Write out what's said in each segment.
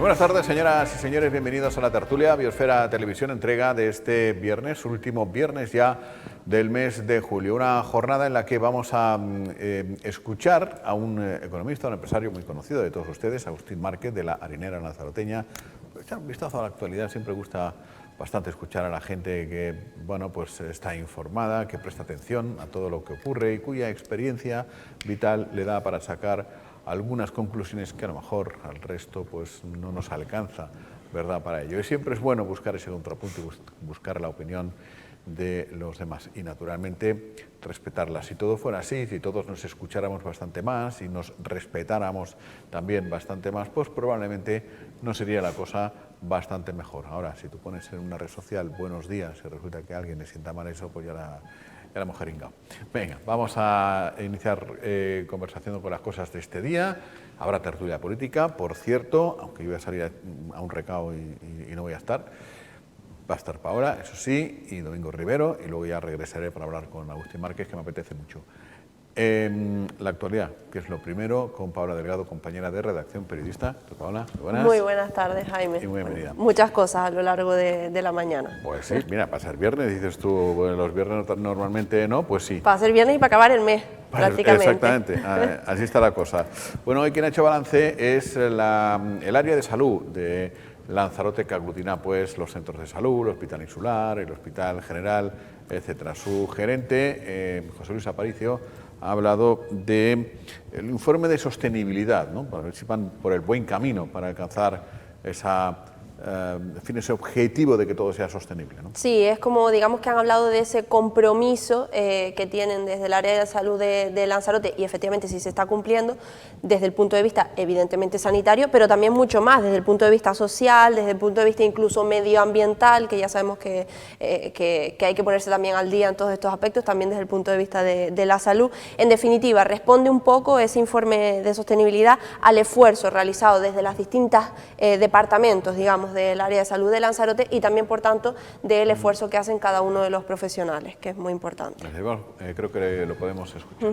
Buenas tardes, señoras y señores, bienvenidos a la tertulia Biosfera Televisión, entrega de este viernes, último viernes ya del mes de julio. Una jornada en la que vamos a escuchar a un economista, un empresario muy conocido de todos ustedes, Agustín Márquez, de la harinera lanzaroteña. Echar un vistazo a la actualidad, siempre gusta bastante escuchar a la gente que, bueno, pues está informada, que presta atención a todo lo que ocurre y cuya experiencia vital le da para sacar algunas conclusiones que a lo mejor al resto pues no nos alcanza, ¿verdad?, para ello. Y siempre es bueno buscar ese contrapunto y buscar la opinión de los demás y naturalmente respetarla. Si todo fuera así, si todos nos escucháramos bastante más y nos respetáramos también bastante más, pues probablemente no sería la cosa bastante mejor. Ahora, si tú pones en una red social buenos días y resulta que a alguien le sienta mal eso, pues ya la hemos jeringado. Venga, vamos a iniciar conversación con las cosas de este día. Habrá tertulia política, por cierto, aunque yo voy a salir a un recao y no voy a estar. Va a estar Paola, eso sí, y Domingo Rivero, y luego ya regresaré para hablar con Agustín Márquez, que me apetece mucho. La actualidad, que es lo primero, con Paola Delgado, compañera de redacción, periodista. Paola, buenas. Muy buenas tardes, Jaime. Y muy bienvenida. Muchas cosas a lo largo de la mañana. Pues sí, mira, para ser viernes, dices tú, bueno, los viernes normalmente no, pues sí. Para ser viernes y para acabar el mes, prácticamente. Exactamente, así está la cosa. Bueno, hoy quien ha hecho balance es el área de salud de Lanzarote, que aglutina pues los centros de salud, el Hospital Insular, el Hospital General, etcétera. Su gerente, José Luis Aparicio, ha hablado del informe de sostenibilidad, ¿no?, para ver si van por el buen camino para alcanzar ese objetivo de que todo sea sostenible, ¿no? Sí, es como, digamos, que han hablado de ese compromiso que tienen desde el área de salud de Lanzarote, y efectivamente sí se está cumpliendo desde el punto de vista evidentemente sanitario, pero también mucho más desde el punto de vista social, desde el punto de vista incluso medioambiental, que ya sabemos que hay que ponerse también al día en todos estos aspectos, también desde el punto de vista de la salud. En definitiva, responde un poco ese informe de sostenibilidad al esfuerzo realizado desde las distintas departamentos, digamos, del área de salud de Lanzarote, y también, por tanto, del esfuerzo que hacen cada uno de los profesionales, que es muy importante. Creo que lo podemos escuchar.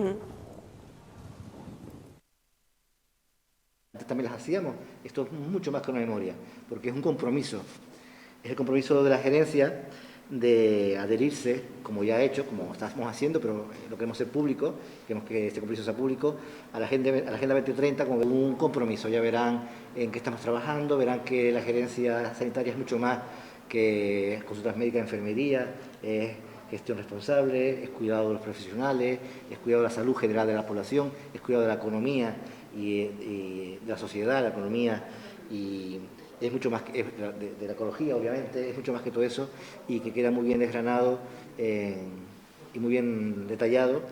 Antes también las hacíamos. Esto es mucho más que una memoria, porque es un compromiso. Es el compromiso de la gerencia de adherirse, como ya ha hecho, como estamos haciendo, pero lo queremos ser público, queremos que este compromiso sea público, a la Agenda 2030 como un compromiso. Ya verán en qué estamos trabajando, verán que la gerencia sanitaria es mucho más que consultas médicas, enfermería, es gestión responsable, es cuidado de los profesionales, es cuidado de la salud general de la población, es cuidado de la economía y de la sociedad, la economía, y es mucho más que de la ecología, obviamente, es mucho más que todo eso, y que queda muy bien desgranado y muy bien detallado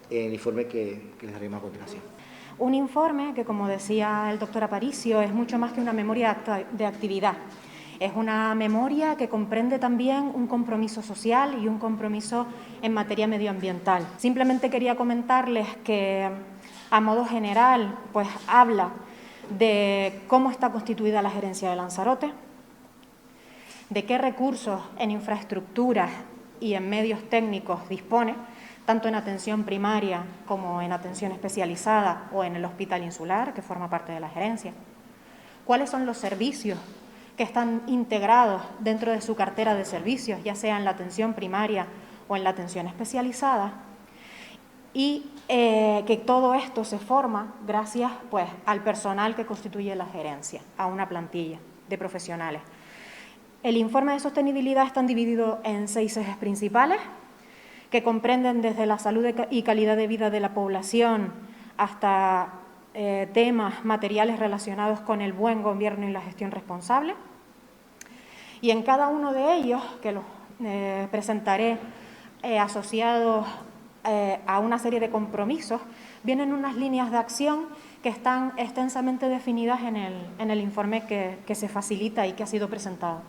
en el informe que les daremos a continuación. Un informe que, como decía el doctor Aparicio, es mucho más que una memoria de actividad. Es una memoria que comprende también un compromiso social y un compromiso en materia medioambiental. Simplemente quería comentarles que, a modo general, pues habla de cómo está constituida la gerencia de Lanzarote, de qué recursos en infraestructuras y en medios técnicos dispone, tanto en atención primaria como en atención especializada o en el Hospital Insular, que forma parte de la gerencia, cuáles son los servicios que están integrados dentro de su cartera de servicios, ya sea en la atención primaria o en la atención especializada, y que todo esto se forma gracias, pues, al personal que constituye la gerencia, a una plantilla de profesionales. El informe de sostenibilidad está dividido en 6 ejes principales, que comprenden desde la salud y calidad de vida de la población hasta temas materiales relacionados con el buen gobierno y la gestión responsable. Y en cada uno de ellos, que los presentaré asociados a una serie de compromisos, vienen unas líneas de acción que están extensamente definidas en el informe que se facilita y que ha sido presentado.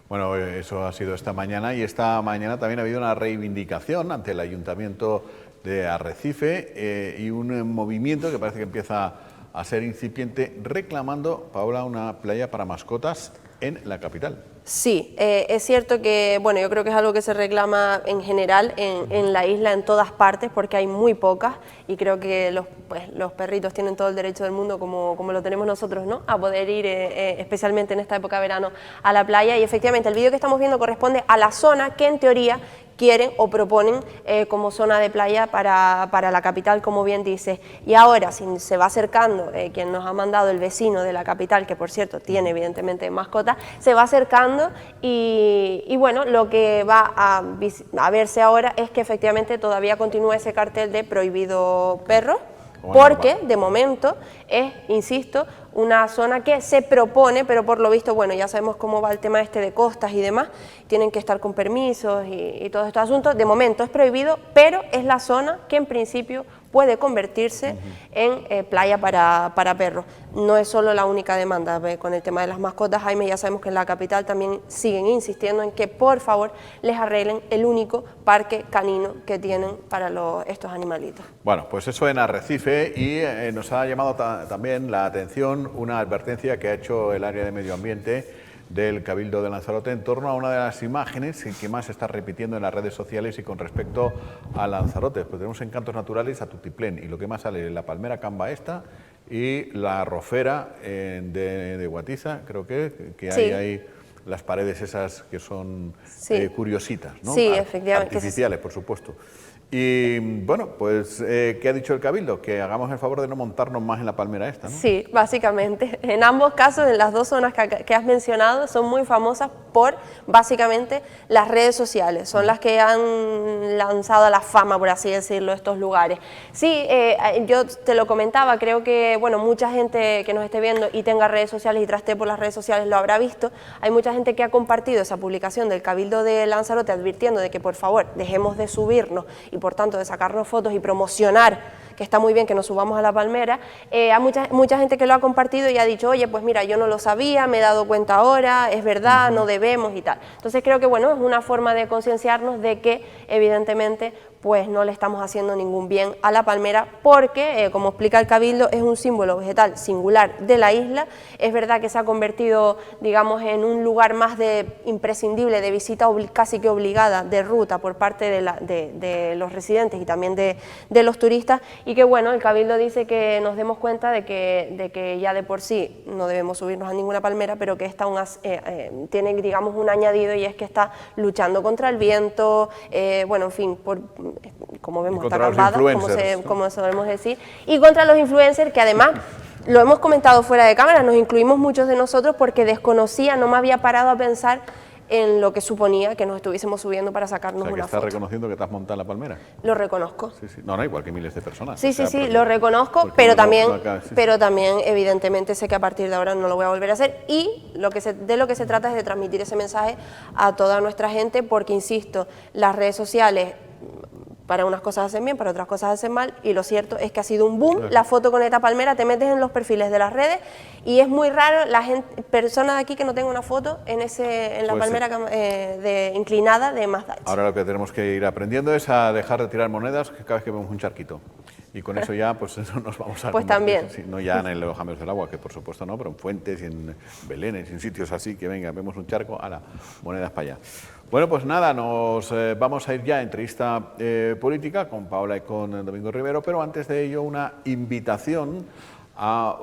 Bueno, eso ha sido esta mañana, y esta mañana también ha habido una reivindicación ante el Ayuntamiento de Arrecife y un movimiento que parece que empieza a ser incipiente, reclamando, Paola, una playa para mascotas en la capital. Sí, es cierto que, bueno, yo creo que es algo que se reclama en general en la isla, en todas partes, porque hay muy pocas, y creo que los perritos tienen todo el derecho del mundo, como lo tenemos nosotros, ¿no?, a poder ir, especialmente en esta época de verano, a la playa. Y efectivamente el vídeo que estamos viendo corresponde a la zona que en teoría quieren o proponen como zona de playa para la capital, como bien dice. Y ahora, si se va acercando, quien nos ha mandado, el vecino de la capital, que por cierto tiene evidentemente mascota, se va acercando y bueno, lo que va a verse ahora es que efectivamente todavía continúa ese cartel de prohibido perro, porque de momento es, insisto, una zona que se propone, pero por lo visto, bueno, ya sabemos cómo va el tema este de costas y demás, tienen que estar con permisos y todos estos asuntos. De momento es prohibido, pero es la zona que en principio puede convertirse en playa para perros. No es solo la única demanda con el tema de las mascotas, Jaime, ya sabemos que en la capital también siguen insistiendo en que por favor les arreglen el único parque canino que tienen para estos animalitos. Bueno, pues eso en Arrecife, y nos ha llamado también la atención una advertencia que ha hecho el área de medio ambiente del Cabildo de Lanzarote en torno a una de las imágenes que más se está repitiendo en las redes sociales y con respecto a Lanzarote. Pues tenemos encantos naturales a tutiplén, y lo que más sale es la palmera camba esta y la rofera de Guatiza, creo que hay sí. ahí las paredes esas que son curiositas, ¿no? Sí, efectivamente. Artificiales, por supuesto. Y bueno, pues, ¿qué ha dicho el Cabildo? Que hagamos el favor de no montarnos más en la palmera esta, ¿no? Sí, básicamente. En ambos casos, en las dos zonas que has mencionado, son muy famosas por, básicamente, las redes sociales. Son las que han lanzado a la fama, por así decirlo, estos lugares. Sí, yo te lo comentaba, creo que, bueno, mucha gente que nos esté viendo y tenga redes sociales y trastee por las redes sociales lo habrá visto. Hay mucha gente que ha compartido esa publicación del Cabildo de Lanzarote advirtiendo de que, por favor, dejemos de subirnos y por tanto de sacarnos fotos y promocionar, que está muy bien que nos subamos a la palmera. Hay mucha gente que lo ha compartido y ha dicho, oye, pues mira, yo no lo sabía, me he dado cuenta ahora, es verdad, no debemos y tal. Entonces creo que bueno, es una forma de concienciarnos de que evidentemente pues no le estamos haciendo ningún bien a la palmera, porque, como explica el Cabildo, es un símbolo vegetal singular de la isla. Es verdad que se ha convertido, digamos, en un lugar más imprescindible de visita casi que obligada de ruta por parte de los residentes y también de los turistas, y que bueno, el Cabildo dice que nos demos cuenta de que ya de por sí no debemos subirnos a ninguna palmera, pero que esta tiene, digamos, un añadido, y es que está luchando contra el viento, bueno, en fin, como vemos, está acampada, como solemos decir, y contra los influencers, que además, lo hemos comentado fuera de cámara, nos incluimos muchos de nosotros porque desconocía, no me había parado a pensar en lo que suponía que nos estuviésemos subiendo para sacarnos una foto. ¿Estás reconociendo que te has montado en la palmera? Lo reconozco. Sí, sí. No, igual que miles de personas. Sí, lo reconozco, pero también, evidentemente, sé que a partir de ahora no lo voy a volver a hacer, y de lo que se trata es de transmitir ese mensaje a toda nuestra gente, porque, insisto, las redes sociales para unas cosas hacen bien, para otras cosas hacen mal, y lo cierto es que ha sido un boom la foto con esta palmera. Te metes en los perfiles de las redes y es muy raro persona de aquí que no tenga una foto en la palmera inclinada de Mazda. Ahora lo que tenemos que ir aprendiendo es a dejar de tirar monedas cada vez que vemos un charquito. Y con eso ya, pues eso nos vamos a... Pues también. Sí, no ya en los jameos del agua, que por supuesto no, pero en fuentes, en belenes, en sitios así, que venga, vemos un charco, a la monedas para allá. Bueno, pues nada, nos vamos a ir ya a entrevista política con Paola y con Domingo Rivero, pero antes de ello una invitación a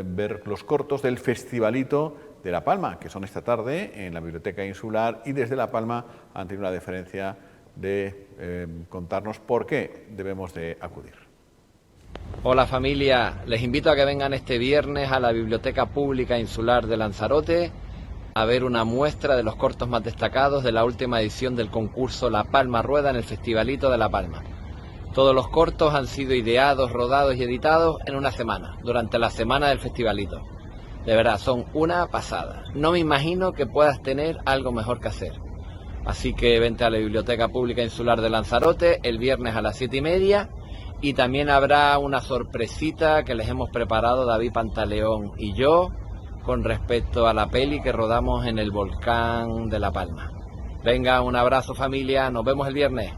ver los cortos del Festivalito de La Palma, que son esta tarde en la Biblioteca Insular, y desde La Palma han tenido la deferencia de contarnos por qué debemos de acudir. Hola familia, les invito a que vengan este viernes a la Biblioteca Pública Insular de Lanzarote a ver una muestra de los cortos más destacados de la última edición del concurso La Palma Rueda en el Festivalito de La Palma. Todos los cortos han sido ideados, rodados y editados en una semana, durante la semana del Festivalito. De verdad, son una pasada. No me imagino que puedas tener algo mejor que hacer. Así que vente a la Biblioteca Pública Insular de Lanzarote el viernes a las 7:30, y también habrá una sorpresita que les hemos preparado David Pantaleón y yo con respecto a la peli que rodamos en el volcán de La Palma. Venga, un abrazo familia, nos vemos el viernes.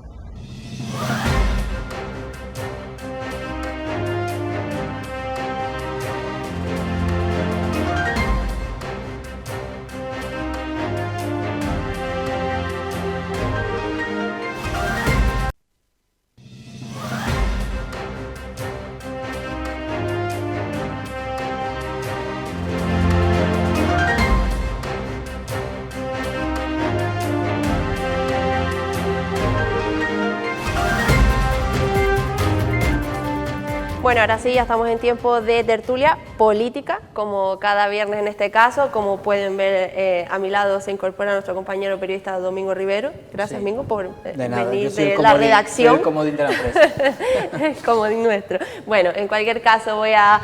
Bueno, ahora sí, ya estamos en tiempo de tertulia política, como cada viernes en este caso. Como pueden ver, a mi lado se incorpora nuestro compañero periodista Domingo Rivero. Gracias, Sí. Mingo, por De nada, venir yo soy de el la comodín, redacción. soy el comodín de la empresa. Comodín nuestro. Bueno, en cualquier caso voy a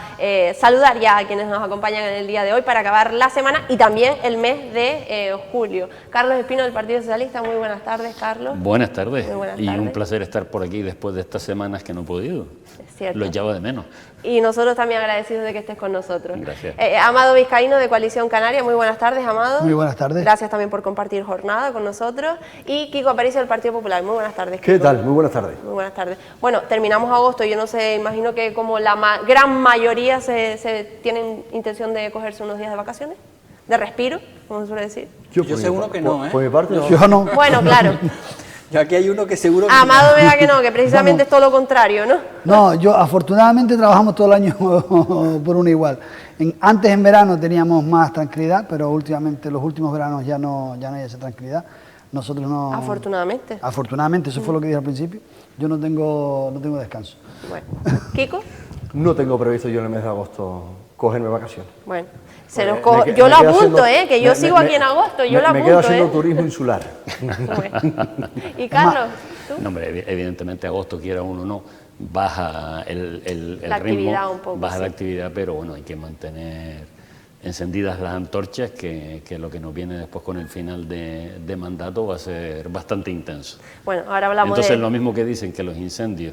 saludar ya a quienes nos acompañan en el día de hoy para acabar la semana y también el mes de julio. Carlos Espino del Partido Socialista, muy buenas tardes, Carlos. Buenas tardes. Muy buenas Y tardes. un placer estar por aquí después de estas semanas que no he podido. Es cierto. Lo echaba de menos. Y nosotros también agradecidos de que estés con nosotros. Gracias. Amado Vizcaíno de Coalición Canaria, muy buenas tardes, Amado. Muy buenas tardes. Gracias también por compartir jornada con nosotros. Y Kiko Aparicio del Partido Popular, muy buenas tardes, Kiko. ¿Qué tal? Muy buenas tardes. Muy buenas tardes. Bueno, terminamos agosto, yo no sé, imagino que como la gran mayoría se tienen intención de cogerse unos días de vacaciones, de respiro, como se suele decir. Yo sé uno que no, ¿eh? Por mi parte, no. Yo no. Bueno, claro. Yo aquí hay uno que seguro que Amado me da que no, que precisamente es todo lo contrario, ¿no? No, yo afortunadamente trabajamos todo el año por una igual. Antes en verano teníamos más tranquilidad, pero últimamente los últimos veranos ya no hay esa tranquilidad. Nosotros no. Afortunadamente. Afortunadamente, eso fue lo que dije al principio. Yo no tengo descanso. Bueno. ¿Kiko? No tengo previsto yo en el mes de agosto cogerme vacaciones. Bueno, Me yo lo quedo apunto, haciendo- que yo me- sigo me- aquí en agosto, yo me- lo apunto, Me quedo haciendo turismo insular. Bueno. Y Carlos, ¿tú? No, hombre, evidentemente agosto, quiera uno o no, baja el La ritmo, actividad un poco, baja sí. la actividad, pero bueno, hay que mantener encendidas las antorchas, que lo que nos viene después con el final de mandato va a ser bastante intenso. Bueno, ahora hablamos Entonces, de... lo mismo que dicen que los incendios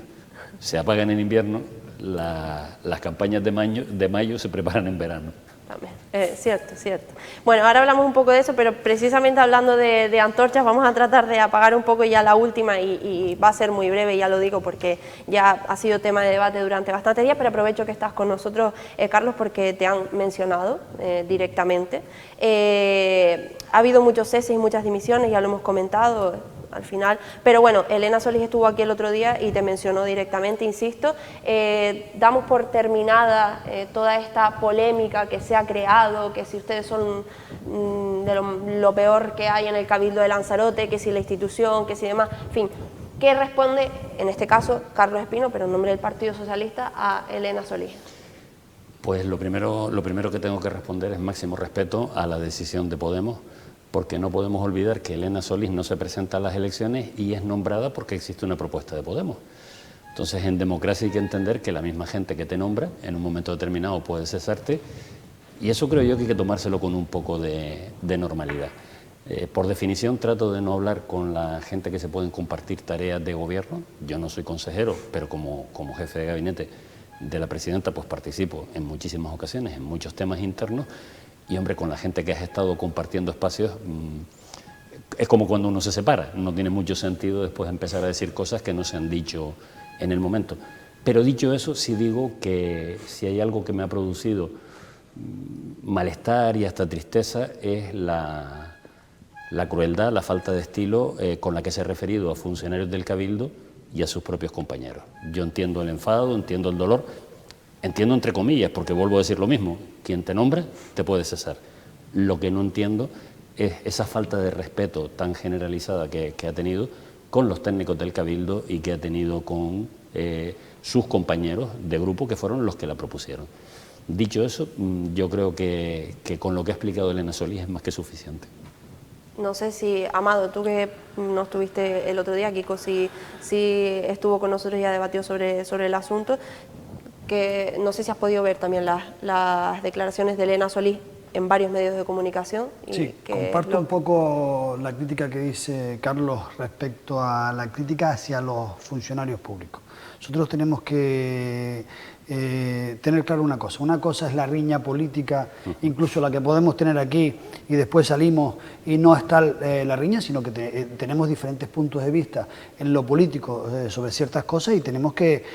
se apagan en invierno, las campañas de mayo se preparan en verano. También. Cierto, cierto. Bueno, ahora hablamos un poco de eso, pero precisamente hablando de antorchas, vamos a tratar de apagar un poco ya la última y va a ser muy breve, ya lo digo, porque ya ha sido tema de debate durante bastantes días, pero aprovecho que estás con nosotros, Carlos, porque te han mencionado directamente. Ha habido muchos ceses y muchas dimisiones, ya lo hemos comentado al final, pero bueno, Elena Solís estuvo aquí el otro día y te mencionó directamente, insisto. Damos por terminada toda esta polémica que se ha creado, que si ustedes son de lo peor que hay en el Cabildo de Lanzarote, que si la institución, que si demás, en fin. ¿Qué responde, en este caso, Carlos Espino, pero en nombre del Partido Socialista, a Elena Solís? Pues lo primero que tengo que responder es máximo respeto a la decisión de Podemos, porque no podemos olvidar que Elena Solís no se presenta a las elecciones y es nombrada porque existe una propuesta de Podemos. Entonces, en democracia hay que entender que la misma gente que te nombra en un momento determinado puede cesarte, y eso creo yo que hay que tomárselo con un poco de normalidad. Por definición trato de no hablar con la gente que se pueden compartir tareas de gobierno. Yo no soy consejero, pero como jefe de gabinete de la presidenta pues participo en muchísimas ocasiones, en muchos temas internos. Y hombre, con la gente que has estado compartiendo espacios, es como cuando uno se separa, no tiene mucho sentido después empezar a decir cosas que no se han dicho en el momento. Pero dicho eso, sí digo que si hay algo que me ha producido malestar y hasta tristeza es la crueldad, la falta de estilo con la que se ha referido a funcionarios del Cabildo y a sus propios compañeros. Yo entiendo el enfado, entiendo el dolor, entiendo entre comillas, porque vuelvo a decir lo mismo, quien te nombra te puede cesar. Lo que no entiendo es esa falta de respeto tan generalizada que ha tenido con los técnicos del Cabildo y que ha tenido con sus compañeros de grupo, que fueron los que la propusieron. Dicho eso, yo creo que con lo que ha explicado Elena Solís es más que suficiente. No sé si, Amado, tú que no estuviste el otro día, Kiko sí estuvo con nosotros y ha debatido sobre el asunto, que no sé si has podido ver también las declaraciones de Elena Solís en varios medios de comunicación. Y Sí, que comparto un poco la crítica que dice Carlos respecto a la crítica hacia los funcionarios públicos. Nosotros tenemos que tener claro una cosa es la riña política, incluso la que podemos tener aquí y después salimos y no está la riña, sino que tenemos diferentes puntos de vista en lo político sobre ciertas cosas y tenemos que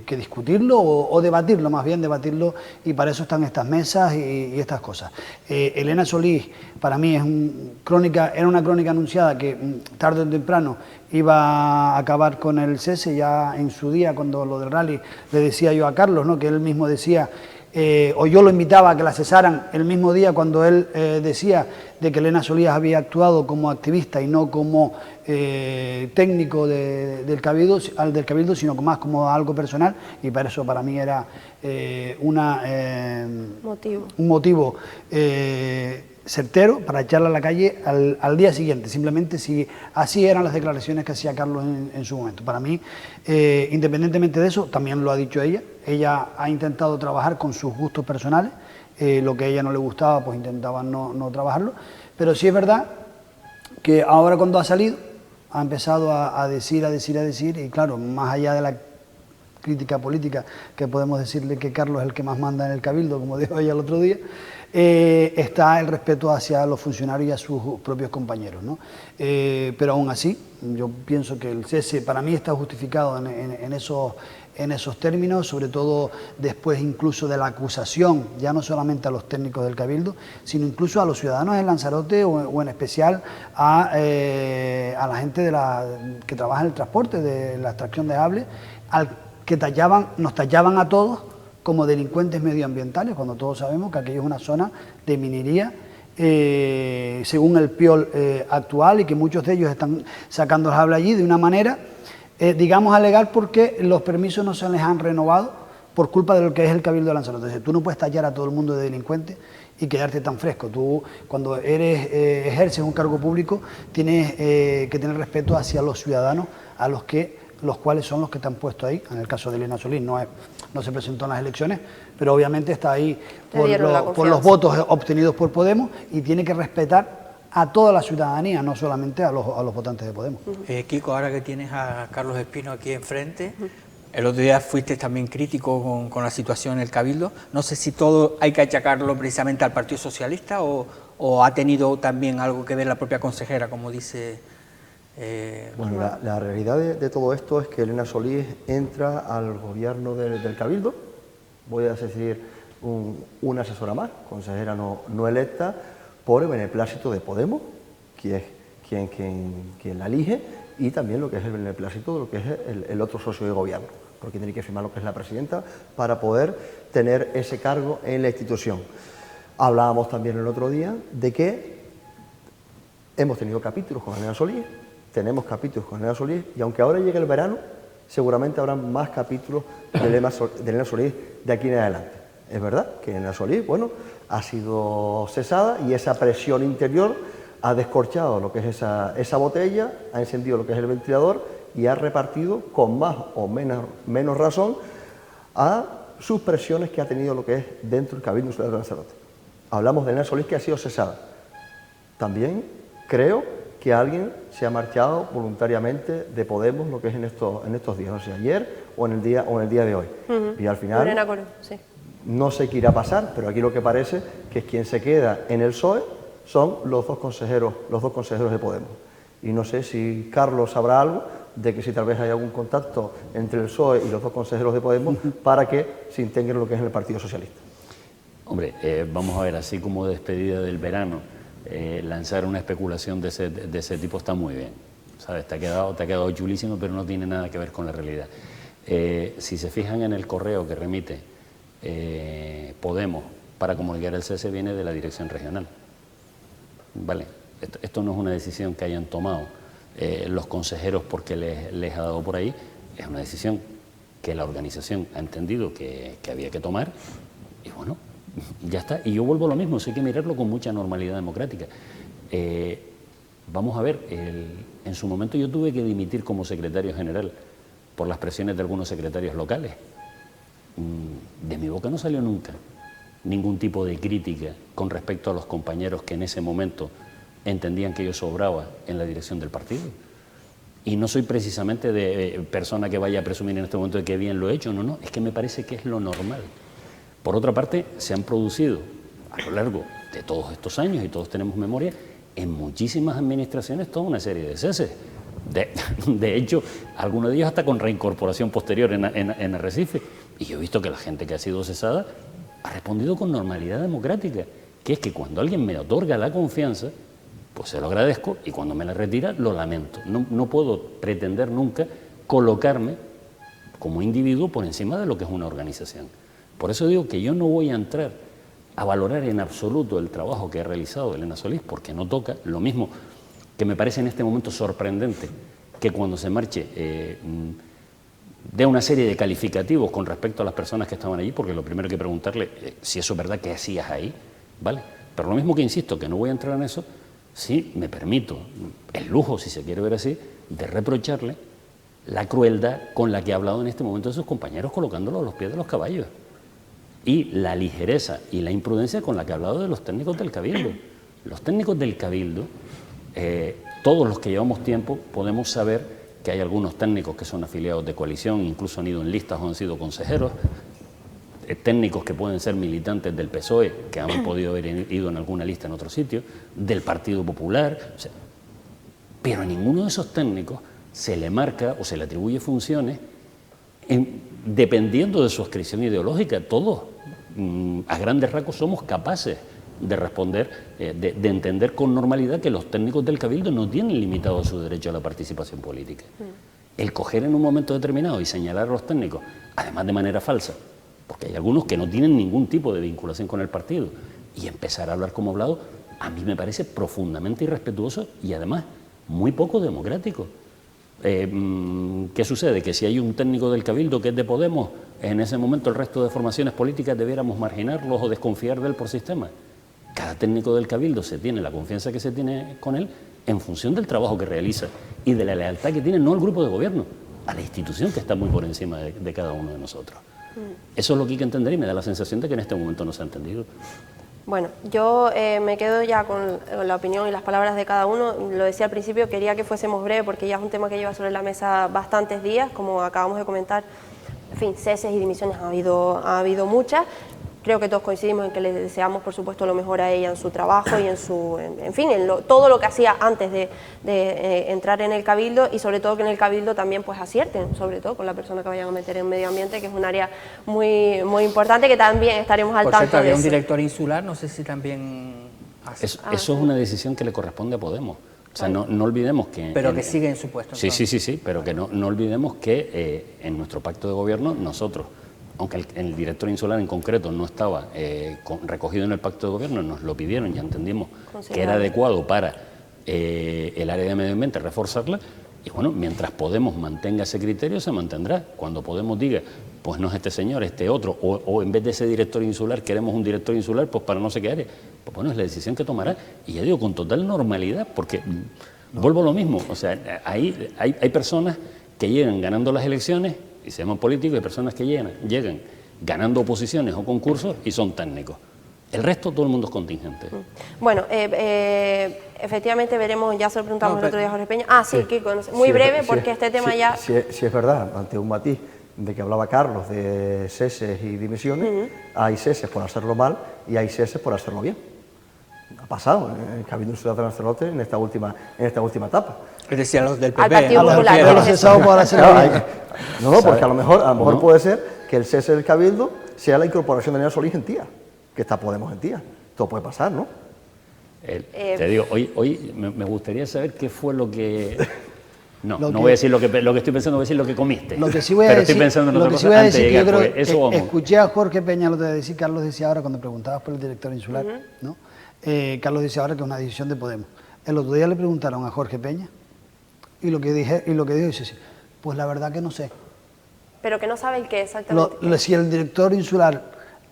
discutirlo o debatirlo, más bien debatirlo, y para eso están estas mesas y estas cosas. Elena Solís, para mí, era una crónica anunciada que tarde o temprano iba a acabar con el cese. Ya en su día, cuando lo del rally, le decía yo a Carlos, ¿no?, que él mismo decía o yo lo invitaba a que la cesaran el mismo día cuando él decía de que Elena Solís había actuado como activista y no como técnico del Cabildo, sino más como algo personal, y para eso para mí era un motivo certero para echarla a la calle al día siguiente. Simplemente si así eran las declaraciones que hacía Carlos en su momento. Para mí, independientemente de eso, también lo ha dicho ella ha intentado trabajar con sus gustos personales, lo que a ella no le gustaba pues intentaba no trabajarlo, pero sí es verdad que ahora cuando ha salido ha empezado a decir, y claro, más allá de la crítica política, que podemos decirle que Carlos es el que más manda en el Cabildo, como dijo ella el otro día, está el respeto hacia los funcionarios y a sus propios compañeros, ¿no? Pero aún así, yo pienso que el cese para mí está justificado en esos términos, sobre todo después incluso de la acusación, ya no solamente a los técnicos del Cabildo, sino incluso a los ciudadanos de Lanzarote o en especial a la gente que trabaja en el transporte, de la extracción de sable, que nos tallaban a todos como delincuentes medioambientales, cuando todos sabemos que aquello es una zona de minería, según el PIOL actual, y que muchos de ellos están sacando el sable allí de una manera, digamos, alegal, porque los permisos no se les han renovado por culpa de lo que es el Cabildo de Lanzarote. Entonces, tú no puedes tallar a todo el mundo de delincuente y quedarte tan fresco. Tú, cuando ejerces un cargo público, tienes que tener respeto hacia los ciudadanos, los cuales son los que te han puesto ahí. En el caso de Elena Solís no se presentó en las elecciones, pero obviamente está ahí por los votos obtenidos por Podemos, y tiene que respetar a toda la ciudadanía, no solamente a los votantes de Podemos. Kiko, ahora que tienes a Carlos Espino aquí enfrente, el otro día fuiste también crítico con la situación en el Cabildo. No sé si todo hay que achacarlo precisamente al Partido Socialista o ha tenido también algo que ver la propia consejera, como dice... Bueno, la realidad de todo esto es que Elena Solís entra al gobierno del Cabildo, voy a decir una asesora más, consejera no electa, por el beneplácito de Podemos, que es quien la elige, y también lo que es el beneplácito de lo que es el otro socio de gobierno, porque tiene que firmar lo que es la presidenta para poder tener ese cargo en la institución. Hablábamos también el otro día de que hemos tenido capítulos con Elena Solís, tenemos capítulos con Elena Solís, y aunque ahora llegue el verano, seguramente habrá más capítulos de Elena Solís de aquí en adelante. Es verdad que Elena Solís, bueno, ha sido cesada, y esa presión interior ha descorchado lo que es esa botella, ha encendido lo que es el ventilador y ha repartido con más o menos razón a sus presiones que ha tenido lo que es dentro del Cabildo Insular de Lanzarote. Hablamos de Elena Solís, que ha sido cesada. También creo que alguien se ha marchado voluntariamente de Podemos, lo que es en estos días, no sé, ayer o en el día de hoy. Y al final no sé qué irá a pasar, pero aquí lo que parece que es quien se queda en el PSOE son los dos consejeros de Podemos. Y no sé si Carlos sabrá algo de que si tal vez hay algún contacto entre el PSOE y los dos consejeros de Podemos para que se integren lo que es en el Partido Socialista. Hombre, vamos a ver, así como despedida del verano, lanzar una especulación de ese tipo está muy bien, ¿sabes? Te ha quedado chulísimo, pero no tiene nada que ver con la realidad. Si se fijan en el correo que remite Podemos para comunicar el cese, viene de la dirección regional. Vale, esto no es una decisión que hayan tomado los consejeros porque les ha dado por ahí, es una decisión que la organización ha entendido que había que tomar, y bueno, ya está. Y yo vuelvo a lo mismo, eso hay que mirarlo con mucha normalidad democrática. Vamos a ver, en su momento yo tuve que dimitir como secretario general por las presiones de algunos secretarios locales. De mi boca no salió nunca ningún tipo de crítica con respecto a los compañeros que en ese momento entendían que yo sobraba en la dirección del partido. Y no soy precisamente de persona que vaya a presumir en este momento de que bien lo he hecho, no, es que me parece que es lo normal. Por otra parte, se han producido a lo largo de todos estos años, y todos tenemos memoria, en muchísimas administraciones toda una serie de ceses. De hecho, algunos de ellos hasta con reincorporación posterior en Arrecife. Y yo he visto que la gente que ha sido cesada ha respondido con normalidad democrática, que es que cuando alguien me otorga la confianza, pues se lo agradezco, y cuando me la retira, lo lamento. No puedo pretender nunca colocarme como individuo por encima de lo que es una organización. Por eso digo que yo no voy a entrar a valorar en absoluto el trabajo que ha realizado Elena Solís, porque no toca. Lo mismo que me parece en este momento sorprendente que cuando se marche dé una serie de calificativos con respecto a las personas que estaban allí, porque lo primero hay que preguntarle si eso es verdad, ¿qué hacías ahí? ¿Vale? Pero lo mismo que insisto, que no voy a entrar en eso, sí me permito el lujo, si se quiere ver así, de reprocharle la crueldad con la que ha hablado en este momento de sus compañeros colocándolo a los pies de los caballos, y la ligereza y la imprudencia con la que ha hablado de los técnicos del Cabildo. Los técnicos del Cabildo, todos los que llevamos tiempo podemos saber que hay algunos técnicos que son afiliados de coalición, incluso han ido en listas o han sido consejeros, técnicos que pueden ser militantes del PSOE, que han podido haber ido en alguna lista en otro sitio, del Partido Popular, o sea, pero a ninguno de esos técnicos se le marca o se le atribuye funciones dependiendo de su adscripción ideológica. Todos, a grandes rasgos, somos capaces de responder, de entender con normalidad que los técnicos del Cabildo no tienen limitado su derecho a la participación política. El coger en un momento determinado y señalar a los técnicos, además de manera falsa, porque hay algunos que no tienen ningún tipo de vinculación con el partido, y empezar a hablar como ha hablado, a mí me parece profundamente irrespetuoso y además muy poco democrático. ¿Qué sucede? Que si hay un técnico del Cabildo que es de Podemos, en ese momento el resto de formaciones políticas debiéramos marginarlos o desconfiar de él por sistema. Cada técnico del Cabildo se tiene la confianza que se tiene con él en función del trabajo que realiza y de la lealtad que tiene, no al grupo de gobierno, a la institución que está muy por encima de cada uno de nosotros. Eso es lo que hay que entender y me da la sensación de que en este momento no se ha entendido. Bueno, yo me quedo ya con la opinión y las palabras de cada uno. Lo decía al principio, quería que fuésemos breves porque ya es un tema que lleva sobre la mesa bastantes días, como acabamos de comentar. En fin, ceses y dimisiones ha habido muchas. Creo que todos coincidimos en que le deseamos, por supuesto, lo mejor a ella en su trabajo y en todo lo que hacía antes de entrar en el Cabildo, y sobre todo que en el Cabildo también pues acierten, sobre todo con la persona que vayan a meter en medio ambiente, que es un área muy, muy importante, que también estaremos al por tanto cierto, había de un eso. director insular, no sé si también Eso es una decisión que le corresponde a Podemos. O sea, no olvidemos que... Pero que sigue en su puesto. Sí, pero que no olvidemos que en nuestro pacto de gobierno nosotros, aunque el director insular en concreto no estaba recogido en el pacto de gobierno, nos lo pidieron, ya entendimos que era adecuado para el área de medio ambiente reforzarla, y bueno, mientras Podemos mantenga ese criterio se mantendrá. Cuando Podemos diga, pues no es este señor, este otro, o en vez de ese director insular queremos un director insular, pues para no sé qué área, pues bueno, es la decisión que tomará, y ya digo, con total normalidad, porque vuelvo a lo mismo, o sea, hay personas que llegan ganando las elecciones y se llaman políticos, y personas que llegan ganando oposiciones o concursos y son técnicos. El resto, todo el mundo es contingente. Bueno, efectivamente veremos, ya se lo preguntamos el otro día a Jorge Peña. Sí, Kiko, muy breve, porque este tema ya... Si es verdad, ante un matiz de que hablaba Carlos de ceses y dimisiones, hay ceses por hacerlo mal y hay ceses por hacerlo bien. Ha pasado en el Cabildo Insular de Lanzarote en esta última etapa. Es decir, a los del PP. Al Partido Popular. A los cesados por hacerlo bien. No, porque a lo mejor puede ser que el cese del Cabildo sea la incorporación de Elena Solís en Tía, que está Podemos en Tía. Todo puede pasar, ¿no? Te digo, hoy me gustaría saber qué fue lo que... No voy a decir lo que estoy pensando, voy a decir lo que comiste. Lo que sí voy a pero decir, estoy pensando en lo otra que cosa sí voy a antes de decir, llegar, yo creo porque eso vamos. escuché a Jorge Peña lo que decía, Carlos decía ahora cuando preguntabas por el director insular, ¿no? Carlos dice ahora que es una decisión de Podemos. El otro día le preguntaron a Jorge Peña y lo que dijo dice, sí, pues la verdad que no sé. Pero que no sabe el qué exactamente. Si el director insular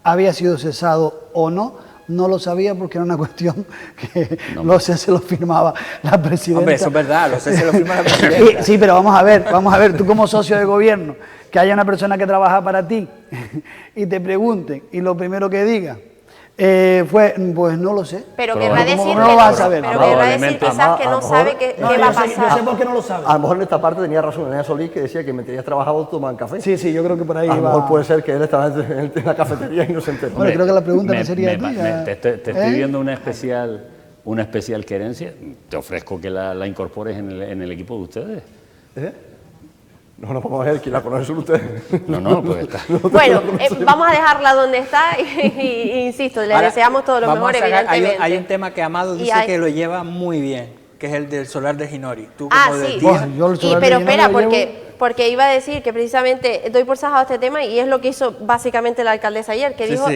había sido cesado o no lo sabía porque era una cuestión que los ceses los firmaba la presidenta. Hombre, eso es verdad, los ceses los firma la presidenta. Sí, pero vamos a ver, tú como socio de gobierno, que haya una persona que trabaja para ti y te pregunten y lo primero que diga pues no lo sé. Pero querrá decir que no lo vas a saber. Pero querrá decir quizás que no sabe qué va a pasar. Yo sé por qué no lo sabe. A lo mejor en esta parte tenía razón Elena Solís, que decía que mientras ella trabajaba tomaban café. Sí, yo creo que por ahí a lo mejor puede ser que él estaba en la cafetería y no se enteró. Bueno, creo que la pregunta no sería te estoy viendo una especial querencia. Te ofrezco que la incorpores en el equipo de ustedes. No, vamos a ver, ¿quién la conoce son ustedes? No, pues está. Bueno, vamos a dejarla donde está y insisto, le deseamos todo lo mejor, evidentemente. Hay un tema que Amado dice que lo lleva muy bien, que es el del solar de Ginori. Tú sí, pero espera, porque porque iba a decir que precisamente doy por sajado este tema y es lo que hizo básicamente la alcaldesa ayer, que dijo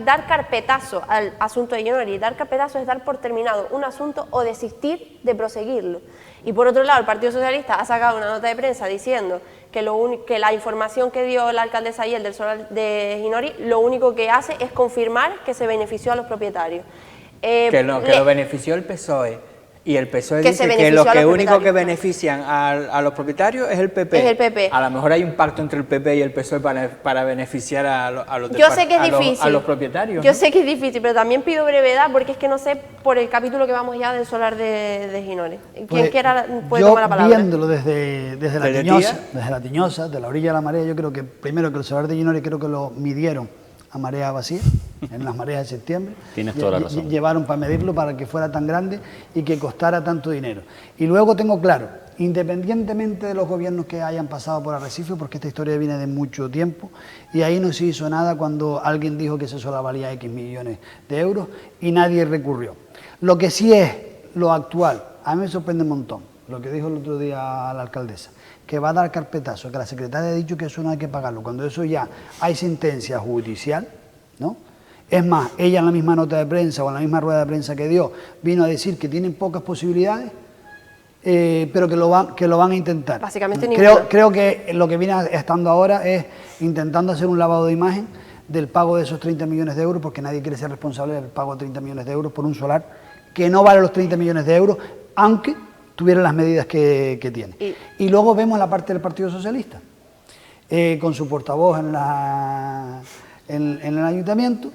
dar carpetazo al asunto de Ginori. Dar carpetazo es dar por terminado un asunto o desistir de proseguirlo. Y por otro lado, el Partido Socialista ha sacado una nota de prensa diciendo que la información que dio la alcaldesa ayer del solar de Ginori, lo único que hace es confirmar que se benefició a los propietarios. Que lo benefició el PSOE. Y el PSOE dice que lo único que benefician a los propietarios es el PP. Es el PP. A lo mejor hay un pacto entre el PP y el PSOE para beneficiar a los propietarios. Yo sé que es difícil, pero también pido brevedad porque es que no sé por el capítulo que vamos ya del solar de Ginori. Quien quiera puede tomar la palabra. Viéndolo desde la Tiñosa, de la orilla de la marea, yo creo que primero que el solar de Ginori creo que lo midieron a marea vacía, en las mareas de septiembre. Tienes toda la razón. Llevaron para medirlo para que fuera tan grande y que costara tanto dinero. Y luego tengo claro, independientemente de los gobiernos que hayan pasado por Arrecife, porque esta historia viene de mucho tiempo, y ahí no se hizo nada cuando alguien dijo que ese solar valía X millones de euros y nadie recurrió. Lo que sí es lo actual, a mí me sorprende un montón, lo que dijo el otro día la alcaldesa, que va a dar carpetazo, que la secretaria ha dicho que eso no hay que pagarlo, cuando eso ya hay sentencia judicial, ¿no? Es más, ella en la misma nota de prensa o en la misma rueda de prensa que dio, vino a decir que tienen pocas posibilidades, pero que lo van a intentar. Básicamente ninguna. Creo que lo que viene estando ahora es intentando hacer un lavado de imagen del pago de esos 30 millones de euros, porque nadie quiere ser responsable del pago de 30 millones de euros por un solar que no vale los 30 millones de euros, aunque tuviera las medidas que tiene. Y luego vemos la parte del Partido Socialista, con su portavoz en el ayuntamiento,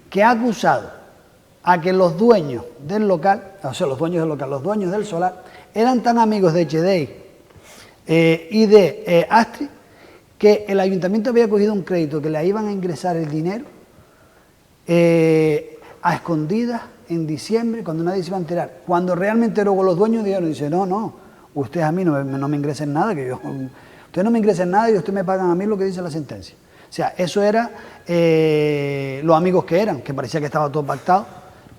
que ha acusado a que los dueños del local, los dueños del solar, eran tan amigos de Echedey y de Astri, que el ayuntamiento había cogido un crédito que le iban a ingresar el dinero a escondidas en diciembre, cuando nadie se iba a enterar. Cuando realmente luego los dueños dijeron, no, ustedes a mí no me ingresen nada, ustedes no me ingresen nada y ustedes me pagan a mí lo que dice la sentencia. O sea, eso era los amigos que eran, que parecía que estaba todo pactado,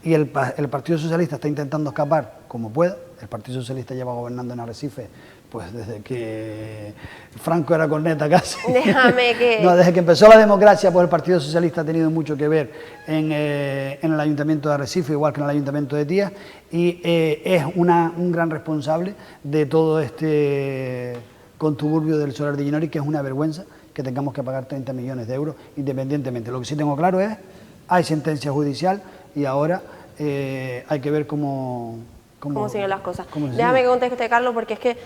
y el Partido Socialista está intentando escapar como pueda. El Partido Socialista lleva gobernando en Arrecife pues desde que Franco era corneta casi. Déjame que... No, desde que empezó la democracia, pues el Partido Socialista ha tenido mucho que ver en el Ayuntamiento de Arrecife, igual que en el Ayuntamiento de Tías, y es un gran responsable de todo este conturbio del solar de Ginori, que es una vergüenza que tengamos que pagar 30 millones de euros independientemente. Lo que sí tengo claro es, hay sentencia judicial y ahora hay que ver cómo siguen las cosas. Déjame que conteste, Carlos, porque es que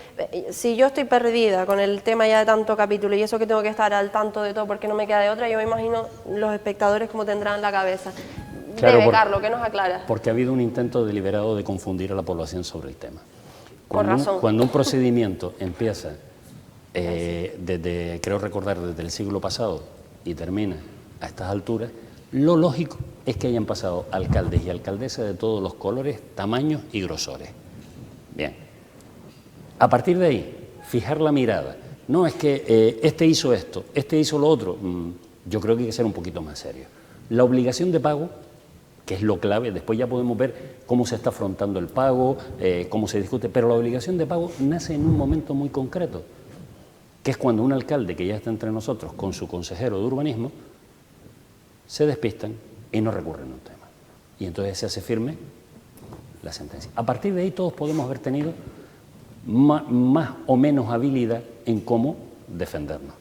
si yo estoy perdida con el tema ya de tanto capítulo y eso que tengo que estar al tanto de todo porque no me queda de otra, yo me imagino los espectadores cómo tendrán la cabeza. Claro, Carlos, ¿qué nos aclara? Porque ha habido un intento deliberado de confundir a la población sobre el tema. Cuando un procedimiento empieza desde, creo recordar, desde el siglo pasado y termina a estas alturas, lo lógico es que hayan pasado alcaldes y alcaldesas de todos los colores, tamaños y grosores. Bien, a partir de ahí, fijar la mirada. No es que este hizo esto, este hizo lo otro. Yo creo que hay que ser un poquito más serio. La obligación de pago, que es lo clave, después ya podemos ver cómo se está afrontando el pago, cómo se discute, pero la obligación de pago nace en un momento muy concreto, que es cuando un alcalde que ya está entre nosotros con su consejero de urbanismo se despistan y no recurren a un tema. Y entonces se hace firme la sentencia. A partir de ahí todos podemos haber tenido más o menos habilidad en cómo defendernos.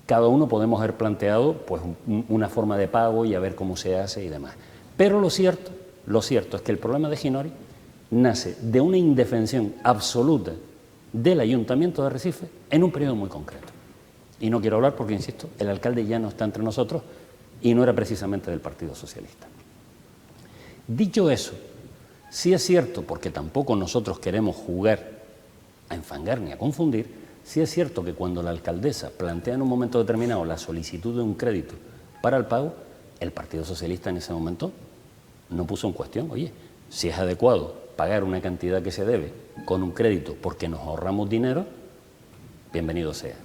Cada uno podemos haber planteado pues, una forma de pago y a ver cómo se hace y demás. Pero lo cierto es que el problema de Ginori nace de una indefensión absoluta del Ayuntamiento de Arrecife en un periodo muy concreto. Y no quiero hablar porque, insisto, el alcalde ya no está entre nosotros y no era precisamente del Partido Socialista. Dicho eso, sí es cierto, porque tampoco nosotros queremos jugar a enfangar ni a confundir, sí es cierto que cuando la alcaldesa plantea en un momento determinado la solicitud de un crédito para el pago, el Partido Socialista en ese momento no puso en cuestión, oye, si es adecuado pagar una cantidad que se debe con un crédito porque nos ahorramos dinero, bienvenido sea.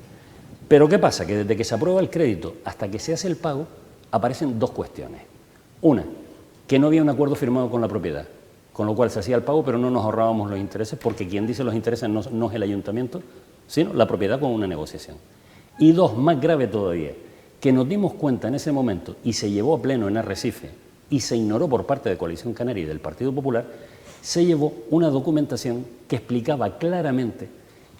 Pero ¿qué pasa? Que desde que se aprueba el crédito hasta que se hace el pago, aparecen dos cuestiones. Una, que no había un acuerdo firmado con la propiedad, con lo cual se hacía el pago pero no nos ahorrábamos los intereses, porque quien dice los intereses no es el ayuntamiento, sino la propiedad con una negociación. Y dos, más grave todavía, que nos dimos cuenta en ese momento y se llevó a pleno en Arrecife y se ignoró por parte de Coalición Canaria y del Partido Popular, se llevó una documentación que explicaba claramente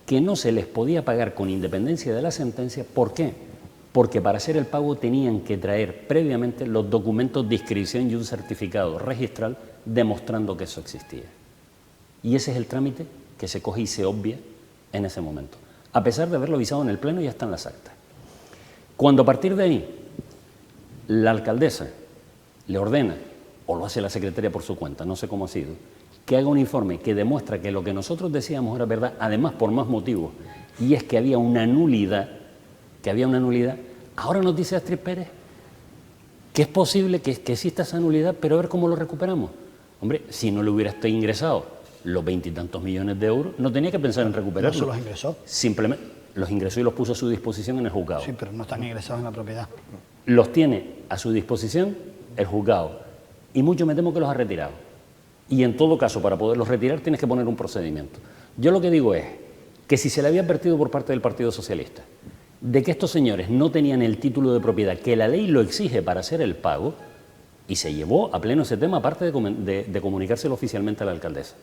que no se les podía pagar con independencia de la sentencia. ¿Por qué? Porque para hacer el pago tenían que traer previamente los documentos de inscripción y un certificado registral demostrando que eso existía. Y ese es el trámite que se coge y se obvia en ese momento, a pesar de haberlo avisado en el Pleno, ya están las actas. Cuando a partir de ahí la alcaldesa le ordena, o lo hace la secretaria por su cuenta, no sé cómo ha sido, que haga un informe que demuestra que lo que nosotros decíamos era verdad, además por más motivos, y es que había una nulidad, ahora nos dice Astrid Pérez que es posible que exista esa nulidad, pero a ver cómo lo recuperamos. Hombre, si no le hubiera ingresado los 20 y tantos millones de euros, no tenía que pensar en recuperarlos. ¿No se los ingresó? Simplemente los ingresó y los puso a su disposición en el juzgado. Sí, pero no están ingresados en la propiedad. Los tiene a su disposición el juzgado y mucho me temo que los ha retirado. Y en todo caso, para poderlos retirar tienes que poner un procedimiento. Yo lo que digo es que si se le había advertido por parte del Partido Socialista de que estos señores no tenían el título de propiedad, que la ley lo exige para hacer el pago, y se llevó a pleno ese tema, aparte de comunicárselo oficialmente a la alcaldesa,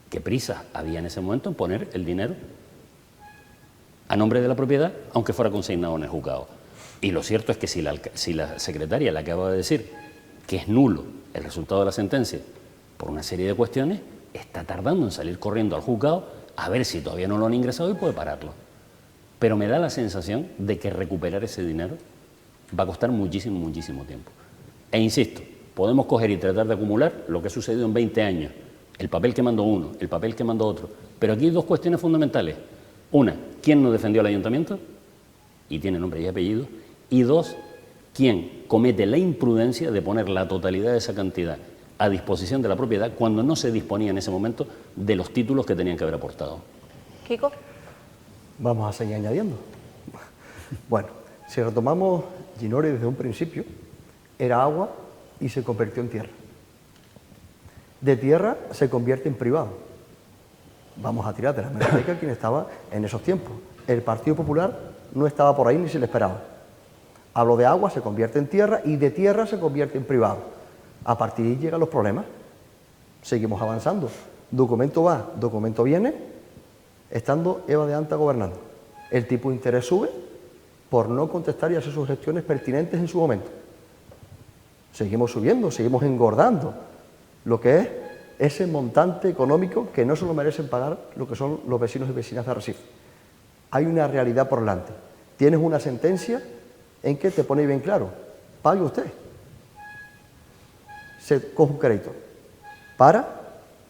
¿qué prisa había en ese momento en poner el dinero a nombre de la propiedad, aunque fuera consignado en el juzgado? Y lo cierto es que si la secretaria le acaba de decir que es nulo el resultado de la sentencia por una serie de cuestiones, está tardando en salir corriendo al juzgado a ver si todavía no lo han ingresado y puede pararlo. Pero me da la sensación de que recuperar ese dinero va a costar muchísimo, muchísimo tiempo. E insisto, podemos coger y tratar de acumular lo que ha sucedido en 20 años, el papel que mandó uno, el papel que mandó otro, pero aquí hay dos cuestiones fundamentales. Una, ¿quién no defendió al ayuntamiento? Y tiene nombre y apellido. Y dos, ¿quién comete la imprudencia de poner la totalidad de esa cantidad a disposición de la propiedad cuando no se disponía en ese momento de los títulos que tenían que haber aportado? Kiko. Vamos a seguir añadiendo. Bueno, si retomamos Ginori desde un principio, era agua y se convirtió en tierra. De tierra se convierte en privado. Vamos a tirar de la hemeroteca quien estaba en esos tiempos. El Partido Popular no estaba por ahí ni se le esperaba. Hablo de agua, se convierte en tierra y de tierra se convierte en privado. A partir de ahí llegan los problemas. Seguimos avanzando. Documento va, documento viene, estando Eva de Anta gobernando. El tipo de interés sube por no contestar y hacer sus gestiones pertinentes en su momento. Seguimos subiendo, seguimos engordando lo que es ese montante económico que no se lo merecen pagar lo que son los vecinos y vecinas de Arrecife. Hay una realidad por delante. Tienes una sentencia en que te pone bien claro, pague usted. Se coge un crédito para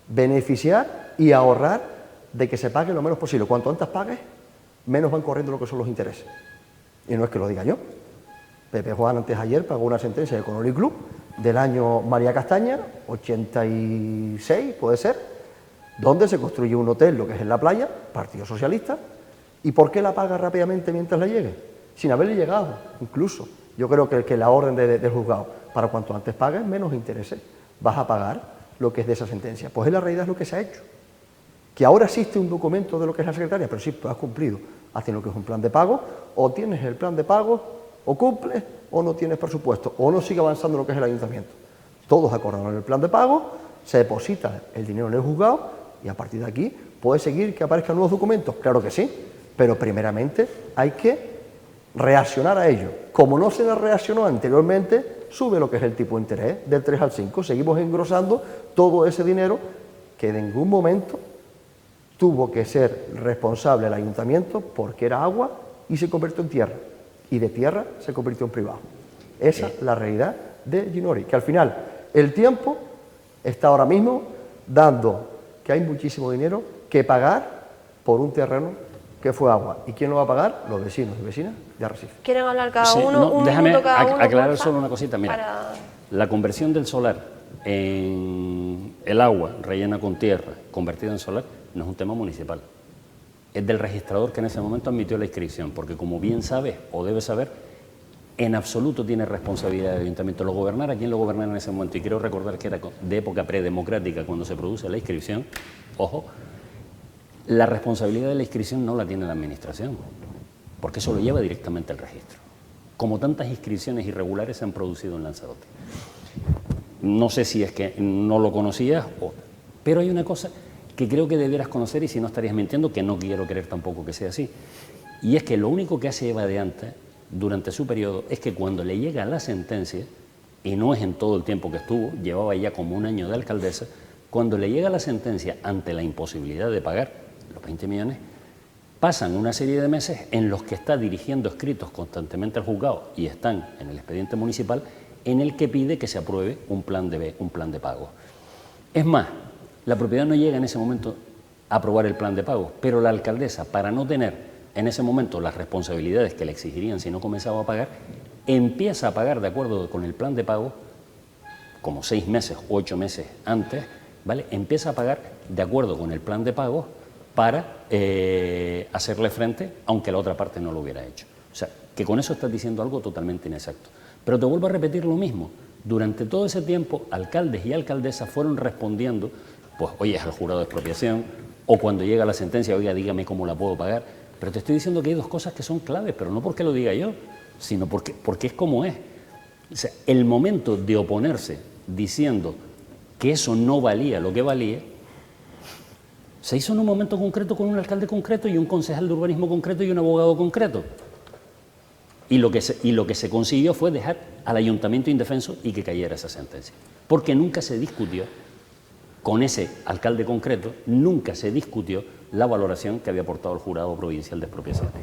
beneficiar y ahorrar de que se pague lo menos posible. Cuanto antes pagues, menos van corriendo lo que son los intereses. Y no es que lo diga yo. Pepe Juan antes ayer pagó una sentencia de Conoli Club del año María Castaña, 86 puede ser, donde se construye un hotel, lo que es en la playa, Partido Socialista. ¿Y por qué la paga rápidamente mientras le llegue? Sin haberle llegado, incluso. Yo creo que la orden del juzgado, para cuanto antes pagues, menos intereses vas a pagar lo que es de esa sentencia. Pues en la realidad es lo que se ha hecho. Que ahora existe un documento de lo que es la secretaria, pero sí, tú has cumplido, haciendo lo que es un plan de pago, o tienes el plan de pago, o cumples, o no tienes presupuesto, o no sigue avanzando lo que es el ayuntamiento. Todos acordaron el plan de pago, se deposita el dinero en el juzgado, y a partir de aquí puede seguir que aparezcan nuevos documentos, claro que sí, pero primeramente hay que reaccionar a ello. Como no se reaccionó anteriormente, sube lo que es el tipo de interés, del 3 al 5, seguimos engrosando todo ese dinero que en ningún momento tuvo que ser responsable el ayuntamiento porque era agua y se convirtió en tierra, y de tierra se convirtió en privado. Esa es la realidad de Ginori, que al final el tiempo está ahora mismo dando que hay muchísimo dinero que pagar por un terreno que fue agua. ¿Y quién lo va a pagar? Los vecinos y vecinas de Arrecife. ¿Quieren hablar cada Sí, uno? no, Un déjame minuto cada uno. aclarar porfa, solo una cosita. Mira, para... la conversión del solar en el agua rellena con tierra, convertida en solar, no es un tema municipal. Es del registrador que en ese momento admitió la inscripción, porque como bien sabes o debes saber, en absoluto tiene responsabilidad del ayuntamiento. Lo gobernara quien lo gobernara en ese momento, y creo recordar que era de época predemocrática cuando se produce la inscripción, ojo, La responsabilidad de la inscripción no la tiene la Administración, porque eso lo lleva directamente al registro, como tantas inscripciones irregulares se han producido en Lanzarote. No sé si es que no lo conocías, pero hay una cosa que creo que debieras conocer, y si no estarías mintiendo, que no quiero creer tampoco que sea así, y es que lo único que hace Eva de Anta durante su periodo es que cuando le llega la sentencia, y no es en todo el tiempo que estuvo, llevaba ya como un año de alcaldesa, cuando le llega la sentencia ante la imposibilidad de pagar los 20 millones, pasan una serie de meses en los que está dirigiendo escritos constantemente al juzgado y están en el expediente municipal en el que pide que se apruebe un plan de pago. Es más, la propiedad no llega en ese momento a aprobar el plan de pago, pero la alcaldesa, para no tener en ese momento las responsabilidades que le exigirían si no comenzaba a pagar, empieza a pagar de acuerdo con el plan de pago, como 6 meses o 8 meses antes, ¿vale? Empieza a pagar de acuerdo con el plan de pago para hacerle frente, aunque la otra parte no lo hubiera hecho. O sea, que con eso estás diciendo algo totalmente inexacto. Pero te vuelvo a repetir lo mismo. Durante todo ese tiempo, alcaldes y alcaldesas fueron respondiendo, pues, oye, es al jurado de expropiación, o cuando llega la sentencia, oiga, dígame cómo la puedo pagar. Pero te estoy diciendo que hay 2 cosas que son claves, pero no porque lo diga yo, sino porque es como es. O sea, el momento de oponerse diciendo que eso no valía lo que valía, se hizo en un momento concreto con un alcalde concreto y un concejal de urbanismo concreto y un abogado concreto. Y lo que se consiguió fue dejar al ayuntamiento indefenso y que cayera esa sentencia. Porque nunca se discutió con ese alcalde concreto, nunca se discutió la valoración que había aportado el jurado provincial de expropiaciones.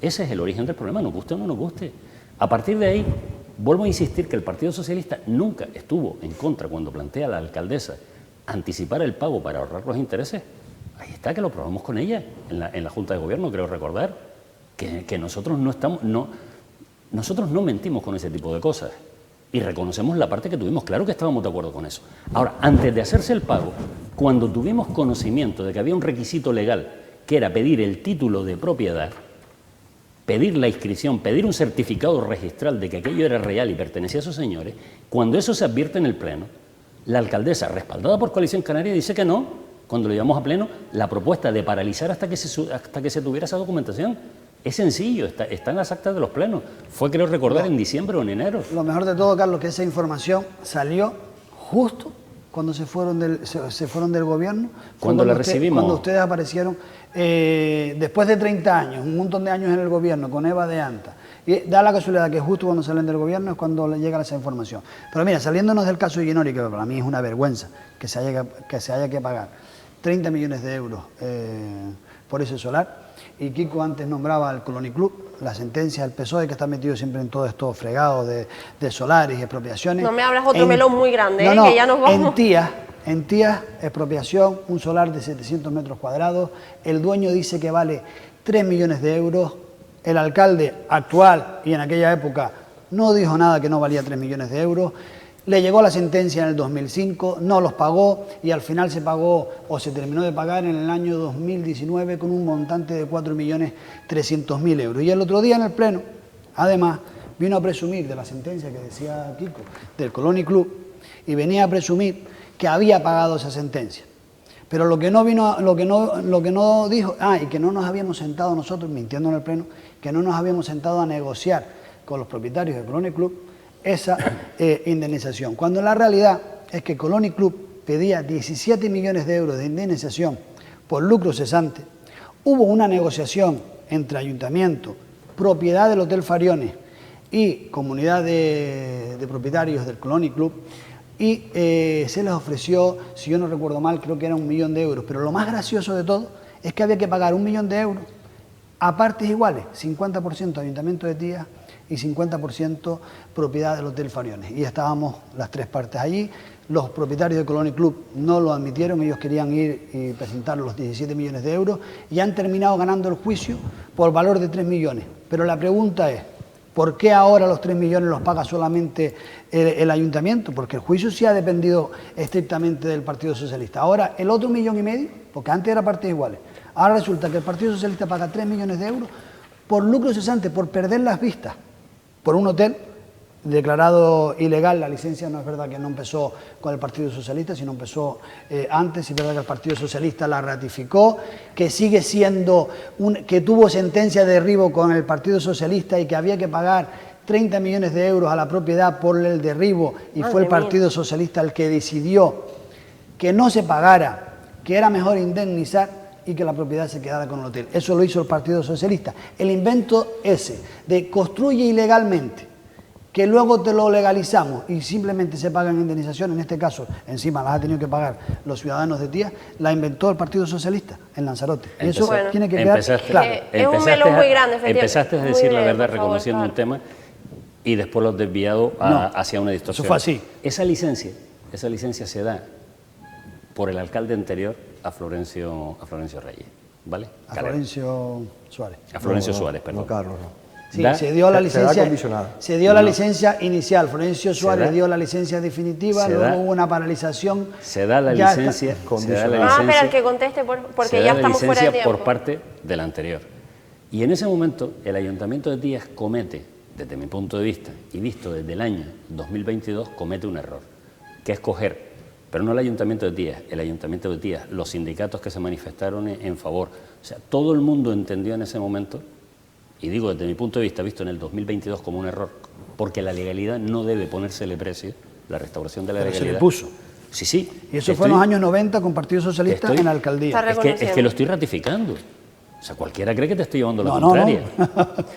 Ese es el origen del problema, nos guste o no nos guste. A partir de ahí, vuelvo a insistir que el Partido Socialista nunca estuvo en contra cuando plantea a la alcaldesa anticipar el pago para ahorrar los intereses. Ahí está, que lo probamos con ella en la Junta de Gobierno, creo recordar, que nosotros nosotros no mentimos con ese tipo de cosas y reconocemos la parte que tuvimos, claro que estábamos de acuerdo con eso. Ahora, antes de hacerse el pago, cuando tuvimos conocimiento de que había un requisito legal, que era pedir el título de propiedad, pedir la inscripción, pedir un certificado registral de que aquello era real y pertenecía a esos señores, cuando eso se advierte en el Pleno, la alcaldesa, respaldada por Coalición Canaria, dice que no, cuando lo llevamos a Pleno, la propuesta de paralizar hasta que se tuviera esa documentación. Es sencillo, está en las actas de los plenos. Fue, creo recordar, en diciembre o en enero. Lo mejor de todo, Carlos, que esa información salió justo cuando se fueron del gobierno. Cuando la recibimos. Cuando ustedes aparecieron, después de 30 años, un montón de años en el gobierno, con Eva de Anta. Y da la casualidad que justo cuando salen del gobierno es cuando le llega esa información. Pero mira, saliéndonos del caso de Ginori, que para mí es una vergüenza que se haya que pagar 30 millones de euros por ese solar. Y Kiko antes nombraba al Colony Club, la sentencia del PSOE, que está metido siempre en todo esto fregado de solares y expropiaciones. No me abras otro melón muy grande, no, que ya nos vamos. En Tías, expropiación, un solar de 700 metros cuadrados, el dueño dice que vale 3 millones de euros, el alcalde actual y en aquella época no dijo nada que no valía 3 millones de euros, le llegó la sentencia en el 2005, no los pagó y al final se pagó o se terminó de pagar en el año 2019 con un montante de 4.300.000 euros. Y el otro día en el Pleno, además, vino a presumir de la sentencia que decía Kiko, del Colony Club, y venía a presumir que había pagado esa sentencia. Pero lo que no dijo, y que no nos habíamos sentado nosotros, mintiendo en el Pleno, que no nos habíamos sentado a negociar con los propietarios del Colony Club esa indemnización. Cuando la realidad es que Colony Club pedía 17 millones de euros de indemnización por lucro cesante, hubo una negociación entre ayuntamiento, propiedad del Hotel Fariones y comunidad de propietarios del Colony Club, y se les ofreció, si yo no recuerdo mal, creo que era 1 millón de euros, pero lo más gracioso de todo es que había que pagar 1 millón de euros a partes iguales, 50% Ayuntamiento de Tías y 50% propiedad del Hotel Fariones. Y estábamos las 3 partes allí. Los propietarios de Colony Club no lo admitieron, ellos querían ir y presentar los 17 millones de euros y han terminado ganando el juicio por valor de 3 millones. Pero la pregunta es, ¿por qué ahora los 3 millones los paga solamente el ayuntamiento? Porque el juicio sí ha dependido estrictamente del Partido Socialista. Ahora, el otro 1,5 millones, porque antes era partes iguales, ahora resulta que el Partido Socialista paga 3 millones de euros por lucro cesante, por perder las vistas, por un hotel declarado ilegal. La licencia no es verdad que no empezó con el Partido Socialista, sino empezó antes. Es verdad que el Partido Socialista la ratificó, que sigue siendo, que tuvo sentencia de derribo con el Partido Socialista y que había que pagar 30 millones de euros a la propiedad por el derribo, y fue el Partido Socialista el que decidió que no se pagara, que era mejor indemnizar y que la propiedad se quedara con el hotel. Eso lo hizo el Partido Socialista. El invento ese de construye ilegalmente, que luego te lo legalizamos y simplemente se pagan indemnizaciones, en este caso, encima las ha tenido que pagar los ciudadanos de Tías, la inventó el Partido Socialista en Lanzarote. Y eso tiene que quedar claro. Es un melón muy grande, efectivamente. Empezaste a decir la verdad reconociendo un tema y después lo has desviado hacia una distorsión. Eso fue así. Esa licencia se da por el alcalde anterior a Florencio Reyes, ¿vale? A Florencio Suárez. A Florencio Suárez, perdón. No, Carlos, no. Sí, se dio la licencia, se dio la licencia inicial. Florencio Suárez dio la licencia definitiva, luego hubo una paralización. Se da la licencia pero el que conteste, porque ya estamos fuera de tiempo. Por parte del anterior. Y en ese momento el Ayuntamiento de Tías comete, desde mi punto de vista, y visto desde el año 2022, comete un error, que es coger, pero no el Ayuntamiento de Tías, el Ayuntamiento de Tías, los sindicatos que se manifestaron en favor. O sea, todo el mundo entendió en ese momento, y digo desde mi punto de vista, visto en el 2022 como un error, porque la legalidad no debe ponérsele precio, la restauración de la legalidad. Se le puso. Sí, sí. Y eso fue en los años 90 con Partido Socialista en la alcaldía. Es que lo estoy ratificando. O sea, cualquiera cree que te estoy llevando la contraria. No. O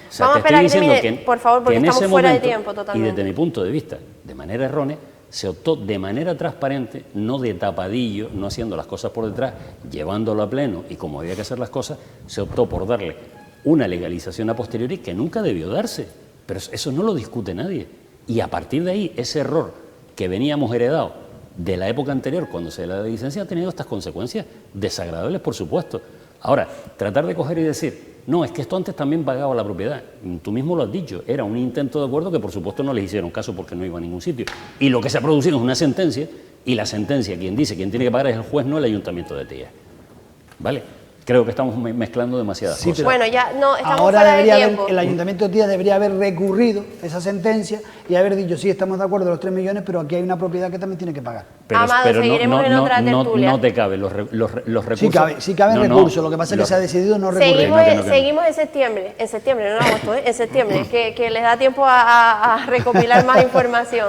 sea, vamos a esperar que termine, que, por favor, porque estamos fuera de tiempo totalmente. Y desde mi punto de vista, de manera errónea, se optó de manera transparente, no de tapadillo, no haciendo las cosas por detrás, llevándolo a pleno y como había que hacer las cosas, se optó por darle una legalización a posteriori que nunca debió darse. Pero eso no lo discute nadie. Y a partir de ahí, ese error que veníamos heredado de la época anterior, cuando se da la licencia, ha tenido estas consecuencias desagradables, por supuesto. Ahora, tratar de coger y decir, no, es que esto antes también pagaba la propiedad. Tú mismo lo has dicho, era un intento de acuerdo que por supuesto no les hicieron caso porque no iba a ningún sitio. Y lo que se ha producido es una sentencia, y la sentencia, quien dice, quien tiene que pagar es el juez, no el Ayuntamiento de Tías. ¿Vale? Creo que estamos mezclando demasiadas cosas. Bueno, ya no, estamos ahora fuera de tiempo. El Ayuntamiento de Tías debería haber recurrido esa sentencia y haber dicho, sí, estamos de acuerdo de los 3 millones, pero aquí hay una propiedad que también tiene que pagar. Amado, seguiremos en otra tertulia. No te cabe los recursos. Sí caben recursos, lo que pasa es que se ha decidido no recurrir. Seguimos en septiembre, no en agosto, en septiembre, que les da tiempo a recopilar más información.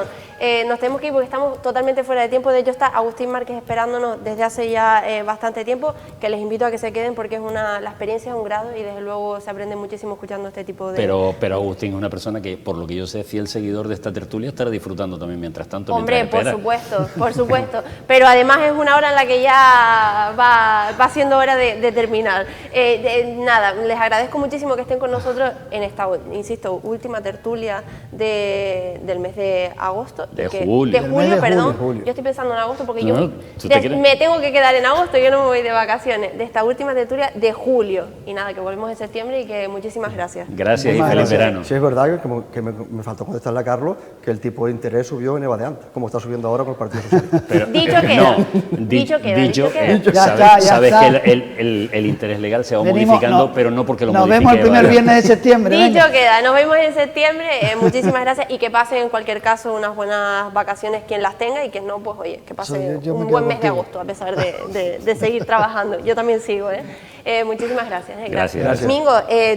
Nos tenemos que ir porque estamos totalmente fuera de tiempo. De hecho, está Agustín Márquez esperándonos desde hace ya bastante tiempo, que les invito a que se queden porque la experiencia es un grado y desde luego se aprende muchísimo escuchando este tipo de... Pero Agustín es una persona que, por lo que yo sé, fiel seguidor de esta tertulia, estará disfrutando también mientras tanto. Hombre, por supuesto. Pero además es una hora en la que ya va siendo hora de terminar. Nada, les agradezco muchísimo que estén con nosotros en esta, insisto, última tertulia del mes de agosto. De julio, perdón. Yo estoy pensando en agosto porque me tengo que quedar en agosto, yo no me voy de vacaciones. De esta última tertulia de julio. Y nada, que volvemos en septiembre y que muchísimas gracias. Gracias y feliz verano. Sí, es verdad que me faltó contestarle a Carlos que el tipo de interés subió en EVA de antes, como está subiendo ahora con el Partido Socialista. Dicho queda. Sabes que el interés legal se va modificando, pero no porque lo modifique. Nos vemos el primer viernes de septiembre. Dicho queda, nos vemos en septiembre. Muchísimas gracias y que pasen en cualquier caso unas buenas vacaciones quien las tenga y quien no, pues oye, que pase un buen mes de agosto a pesar de seguir trabajando. Yo también sigo, muchísimas gracias. Gracias. Mingo,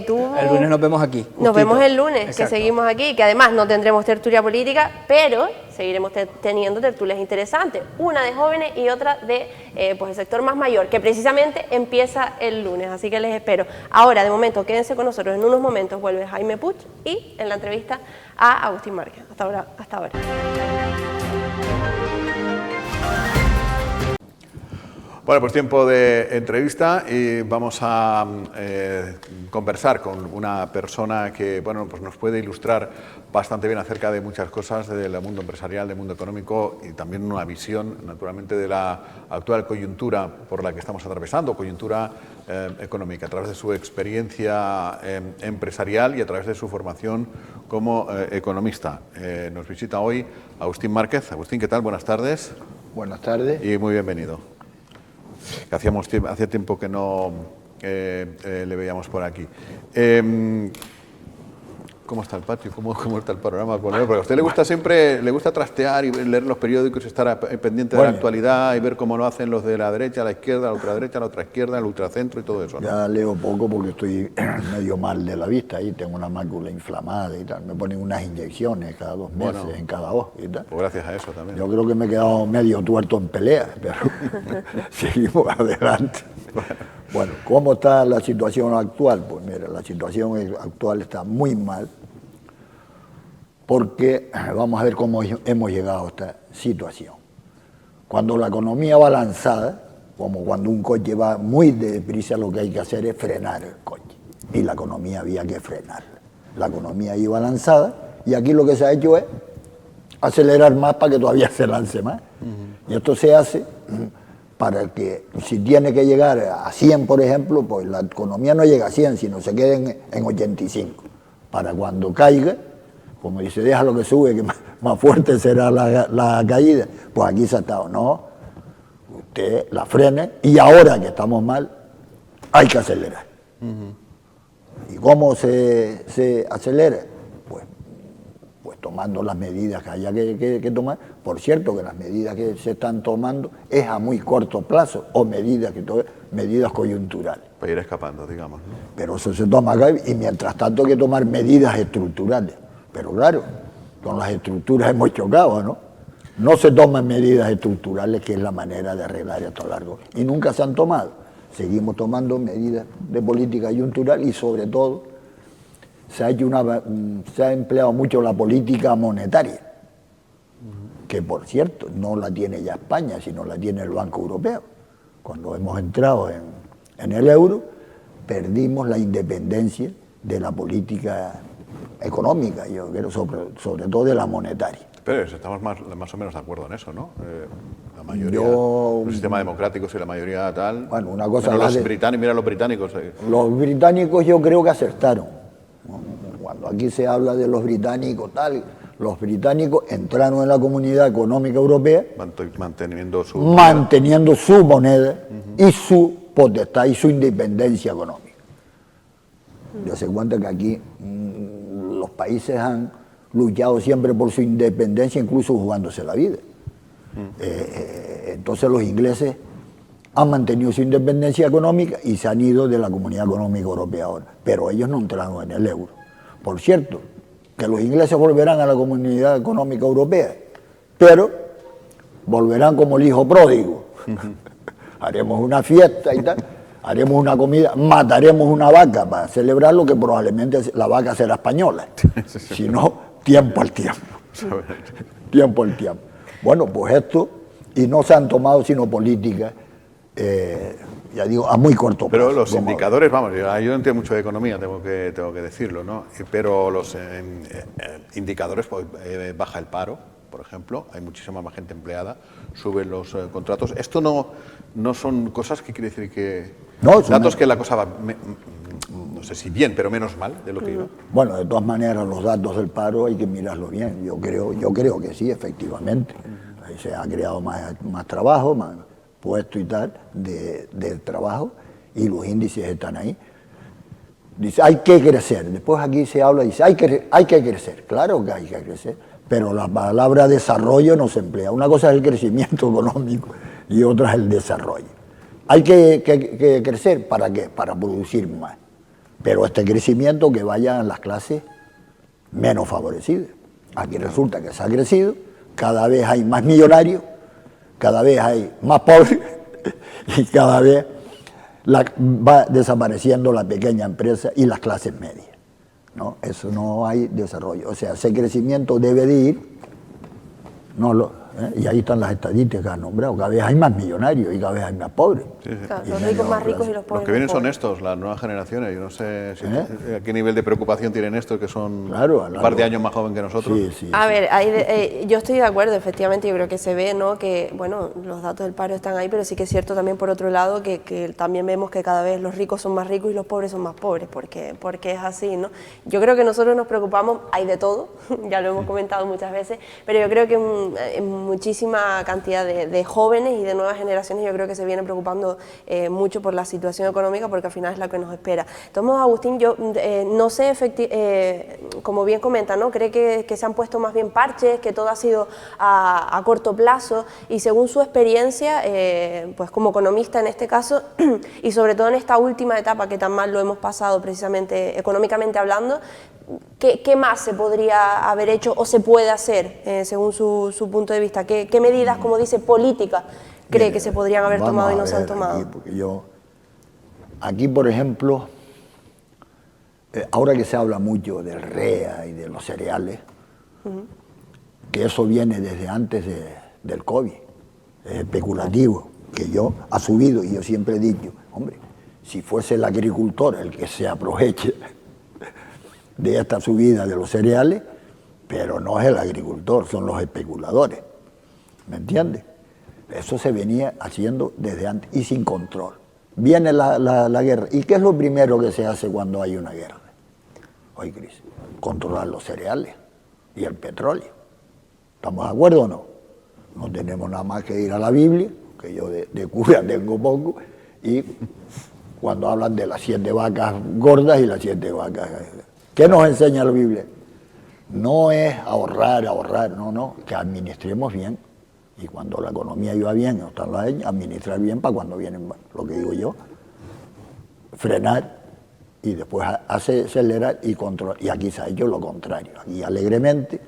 tú... El lunes nos vemos aquí. Nos vemos el lunes, que seguimos aquí, que además no tendremos tertulia política, pero seguiremos teniendo tertulias interesantes, una de jóvenes y otra de pues el sector más mayor, que precisamente empieza el lunes, así que les espero. Ahora, de momento, quédense con nosotros, en unos momentos vuelve Jaime Puig y en la entrevista a Agustín Márquez. Hasta ahora. Bueno, pues tiempo de entrevista y vamos a conversar con una persona que bueno, pues nos puede ilustrar bastante bien acerca de muchas cosas del mundo empresarial, del mundo económico y también una visión, naturalmente, de la actual coyuntura por la que estamos atravesando, coyuntura económica, a través de su experiencia empresarial y a través de su formación como economista. Nos visita hoy Agustín Márquez. Agustín, ¿qué tal? Buenas tardes. Buenas tardes. Y muy bienvenido. Hacía tiempo que no le veíamos por aquí. ¿Cómo está el patio? ¿Cómo está el panorama? Porque a usted le gusta siempre, le gusta trastear y leer los periódicos, estar pendiente de la actualidad y ver cómo lo hacen los de la derecha, la izquierda, la ultraderecha, la otra izquierda, el ultracentro y todo eso, ¿no? Ya leo poco porque estoy medio mal de la vista y tengo una mácula inflamada y tal. Me ponen unas inyecciones cada 2 meses en cada ojo y tal. Pues gracias a eso también. Yo creo que me he quedado medio tuerto en pelea, pero seguimos adelante. Bueno, ¿cómo está la situación actual? Pues mira, la situación actual está muy mal porque vamos a ver cómo hemos llegado a esta situación. Cuando la economía va lanzada, como cuando un coche va muy deprisa, lo que hay que hacer es frenar el coche. Y la economía había que frenarla. La economía iba lanzada y aquí lo que se ha hecho es acelerar más para que todavía se lance más. Y esto se hace para que si tiene que llegar a 100, por ejemplo, pues la economía no llega a 100, sino se quede en 85. Para cuando caiga, como dice, déjalo que sube, que más fuerte será la caída. Pues aquí se ha estado, no, usted la frene y ahora que estamos mal, hay que acelerar. ¿Y cómo se acelera? Pues tomando las medidas que haya que tomar. Por cierto, que las medidas que se están tomando es a muy corto plazo, o medidas coyunturales. Para ir escapando, digamos, ¿no? Pero eso se toma acá y mientras tanto hay que tomar medidas estructurales. Pero claro, con las estructuras hemos chocado, ¿no? No se toman medidas estructurales, que es la manera de arreglar esto largo. Y nunca se han tomado. Seguimos tomando medidas de política coyuntural y sobre todo se ha empleado mucho la política monetaria, que por cierto no la tiene ya España, sino la tiene el Banco Europeo. Cuando hemos entrado en el euro, perdimos la independencia de la política económica, yo creo, sobre todo de la monetaria. Pero estamos más o menos de acuerdo en eso, ¿no? La mayoría, el sistema democrático y la mayoría tal. Bueno, una cosa mira los británicos. Los británicos yo creo que acertaron. Cuando aquí se habla de los británicos tal, los británicos entraron en la Comunidad Económica Europea manteniendo su moneda y su potestad y su independencia económica. Yo se cuenta que aquí los países han luchado siempre por su independencia, incluso jugándose la vida. Entonces los ingleses han mantenido su independencia económica y se han ido de la Comunidad Económica Europea ahora, pero ellos no entraron en el euro. Por cierto, que los ingleses volverán a la Comunidad Económica Europea, pero volverán como el hijo pródigo. Haremos una fiesta y tal, haremos una comida, mataremos una vaca para celebrarlo, que probablemente la vaca será española, si no, tiempo al tiempo. Tiempo al tiempo. Bueno, pues esto, y no se han tomado sino políticas, ya digo, a muy corto plazo. Pero los indicadores, vamos, yo no entiendo mucho de economía, tengo que decirlo, ¿no? Pero los indicadores, pues, baja el paro, por ejemplo, hay muchísima más gente empleada, suben los contratos. Esto no son cosas que quiere decir que... No, datos que la cosa va, no sé si bien, pero menos mal de lo que iba. Bueno, de todas maneras, los datos del paro hay que mirarlos bien. Yo creo que sí, efectivamente. Se ha creado más trabajo, más puesto y tal de trabajo, y los índices están ahí. Dice, hay que crecer. Después aquí se habla, dice, hay que crecer. Claro que hay que crecer, pero la palabra desarrollo no se emplea. Una cosa es el crecimiento económico y otra es el desarrollo. Hay que crecer, ¿para qué? Para producir más. Pero este crecimiento que vaya a las clases menos favorecidas. Aquí resulta que se ha crecido, cada vez hay más millonarios, cada vez hay más pobres y cada vez va desapareciendo la pequeña empresa y las clases medias, ¿no? Eso no hay desarrollo. O sea, ese crecimiento debe de ir, y ahí están las estadísticas que han nombrado, cada vez hay más millonarios y cada vez hay más pobres. Sí. Claro, los ricos más ricos y los pobres. Los que vienen son estos, las nuevas generaciones. Yo no sé a qué nivel de preocupación tienen estos, que son un par de años más jóvenes que nosotros. A ver, yo estoy de acuerdo, efectivamente, yo creo que se ve, ¿no? Que, bueno, los datos del paro están ahí, pero sí que es cierto también, por otro lado, que también vemos que cada vez los ricos son más ricos y los pobres son más pobres, porque es así, ¿no? Yo creo que nosotros nos preocupamos, hay de todo, ya lo hemos comentado muchas veces, pero yo creo que muchísima cantidad de jóvenes y de nuevas generaciones, yo creo que se vienen preocupando mucho por la situación económica, porque al final es la que nos espera. Entonces, Agustín, yo no sé, como bien comenta, ¿no? Cree que se han puesto más bien parches, que todo ha sido a corto plazo, y según su experiencia, pues como economista en este caso, y sobre todo en esta última etapa que tan mal lo hemos pasado precisamente económicamente hablando, ¿qué más se podría haber hecho o se puede hacer según su punto de vista? ¿Qué medidas, como dice, políticas cree que se podrían haber tomado y no se han tomado? Aquí, por ejemplo, ahora que se habla mucho del REA y de los cereales, que eso viene desde antes del COVID, es especulativo, que ha subido, y yo siempre he dicho, hombre, si fuese el agricultor el que se aproveche de esta subida de los cereales, pero no es el agricultor, son los especuladores, ¿me entiendes? Eso se venía haciendo desde antes y sin control. Viene la guerra. ¿Y qué es lo primero que se hace cuando hay una guerra? Oye, Cris, controlar los cereales y el petróleo. ¿Estamos de acuerdo o no? No tenemos nada más que ir a la Biblia, que yo de cura tengo poco, y cuando hablan de las 7 vacas gordas y las 7 vacas... ¿Qué nos enseña la Biblia? No es ahorrar, no, que administremos bien. Y cuando la economía iba bien, administrar bien para cuando vienen, lo que digo yo, frenar y después acelerar y controlar. Y aquí se ha hecho lo contrario, aquí alegremente,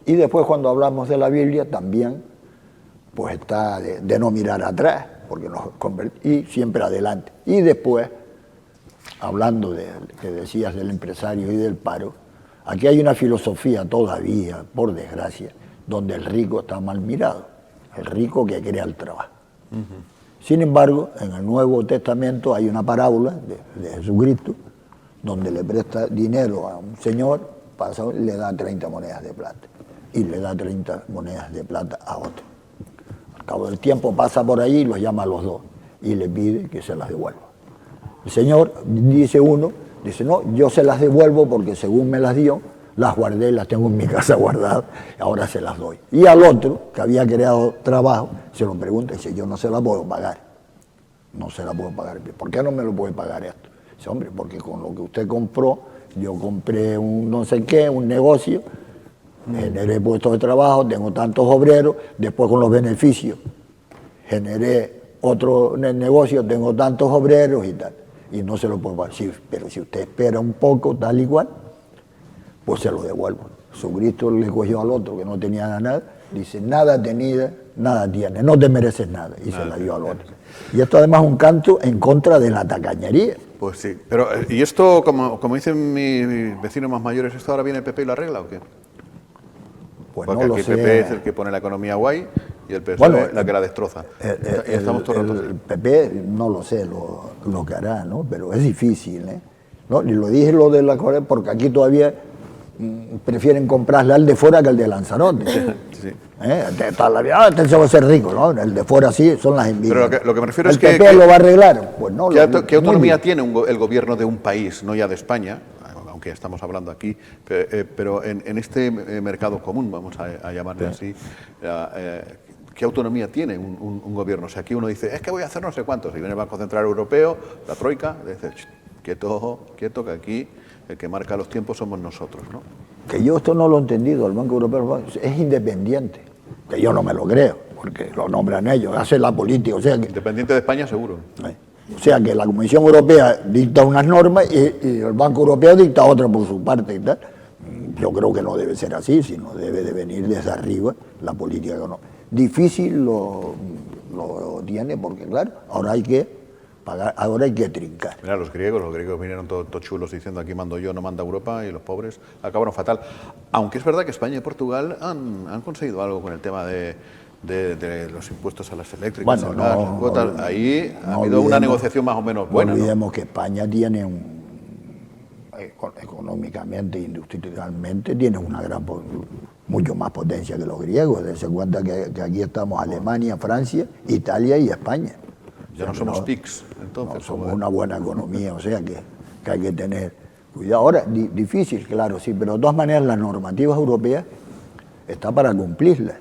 y después cuando hablamos de la Biblia también, pues está de no mirar atrás, porque y siempre adelante. Y después, hablando que decías del empresario y del paro, aquí hay una filosofía todavía, por desgracia, donde el rico está mal mirado, el rico que crea el trabajo. Sin embargo, en el Nuevo Testamento hay una parábola de Jesucristo, donde le presta dinero a un señor, y le da 30 monedas de plata, y le da 30 monedas de plata a otro. Al cabo del tiempo pasa por allí y los llama a los dos, y le pide que se las devuelva. El señor, dice no, yo se las devuelvo porque según me las dio, las guardé, las tengo en mi casa guardadas, ahora se las doy. Y al otro, que había creado trabajo, se lo pregunta y dice, yo no se la puedo pagar. No se la puedo pagar. ¿Por qué no me lo puede pagar esto? Dice, hombre, porque con lo que usted compró, yo compré un no sé qué, un negocio, generé puestos de trabajo, tengo tantos obreros, después con los beneficios generé otro negocio, tengo tantos obreros y tal. Y no se lo puedo pagar. Sí, pero si usted espera un poco, tal y cual, pues se lo devuelvo. Jesucristo le cogió al otro que no tenía nada, dice, nada tenida, nada tiene, no te mereces nada, y se la dio al otro. Y esto además es un canto en contra de la tacañería. Pues sí, pero ¿y esto, como dicen mis vecinos más mayores, esto ahora viene el PP y lo arregla o qué? Pues porque no aquí lo sé. el PP es el que pone la economía guay y el PSOE la que la destroza. El PP no lo sé lo que hará, ¿no? Pero es difícil, ¿eh? ¿No? Y lo dije lo de la Corea porque aquí todavía prefieren comprarle al de fuera que al de Lanzarote. Sí. Este se va a ser rico, ¿no? El de fuera sí, son las envidias. Pero lo que me refiero es que... ¿El PP lo va a arreglar? Pues no. ¿Qué autonomía tiene el gobierno de un país, no ya de España, aunque estamos hablando aquí, pero en este mercado común, vamos a llamarle así, ¿qué autonomía tiene un gobierno? O sea, aquí uno dice, es que voy a hacer no sé cuántos, y viene el Banco Central Europeo, la Troika, dice, quieto, que aquí el que marca los tiempos somos nosotros, ¿no? Que yo esto no lo he entendido, el Banco Europeo es independiente, que yo no me lo creo, porque lo nombran ellos, hacen la política, o sea que... Independiente de España, seguro. O sea que la Comisión Europea dicta unas normas y el Banco Europeo dicta otras por su parte y tal. Yo creo que no debe ser así, sino debe de venir desde arriba la política económica. Difícil lo tiene porque, claro, ahora hay que pagar, ahora hay que trincar. Mira, los griegos vinieron todos chulos diciendo aquí mando yo, no manda Europa, y los pobres acabaron fatal. Aunque es verdad que España y Portugal han conseguido algo con el tema de los impuestos a las eléctricas, bueno, las cuotas. Ahí ha habido una negociación más o menos buena. No olvidemos que España tiene económicamente, industrialmente, tiene una mucho más potencia que los griegos. Dense cuenta que aquí estamos Alemania, Francia, Italia y España. Ya no somos PICs, entonces. No, somos una buena economía, o sea que hay que tener cuidado. Ahora, difícil, claro, sí, pero de todas maneras las normativas europeas está para cumplirla.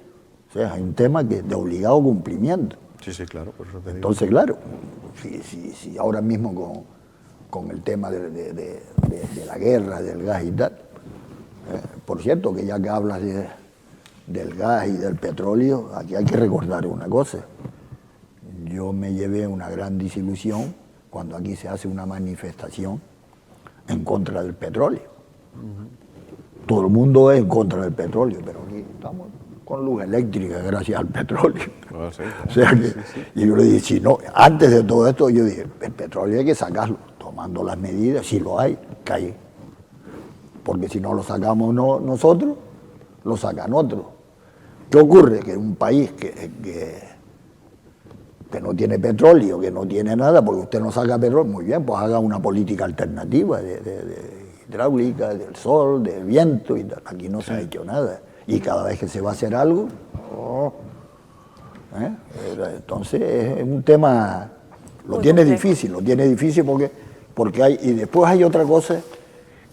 O sea, hay un tema que de obligado cumplimiento. Sí, sí, claro, por eso te digo. Entonces, claro, si ahora mismo con el tema de la guerra, del gas y tal, por cierto, que ya que hablas del gas y del petróleo, aquí hay que recordar una cosa. Yo me llevé una gran desilusión cuando aquí se hace una manifestación en contra del petróleo. Todo el mundo es en contra del petróleo, pero aquí estamos con luz eléctrica gracias al petróleo. Oh, sí, claro. O sea que, y yo le dije, si no, antes de todo esto yo dije, el petróleo hay que sacarlo, tomando las medidas, si lo hay, que hay. Porque si no lo sacamos nosotros, lo sacan otros. ¿Qué ocurre? Que un país que no tiene petróleo, que no tiene nada, porque usted no saca petróleo, muy bien, pues haga una política alternativa de hidráulica, del sol, del viento y tal. Aquí no se ha hecho nada. Y cada vez que se va a hacer algo, entonces es un tema, lo tiene difícil porque hay, y después hay otra cosa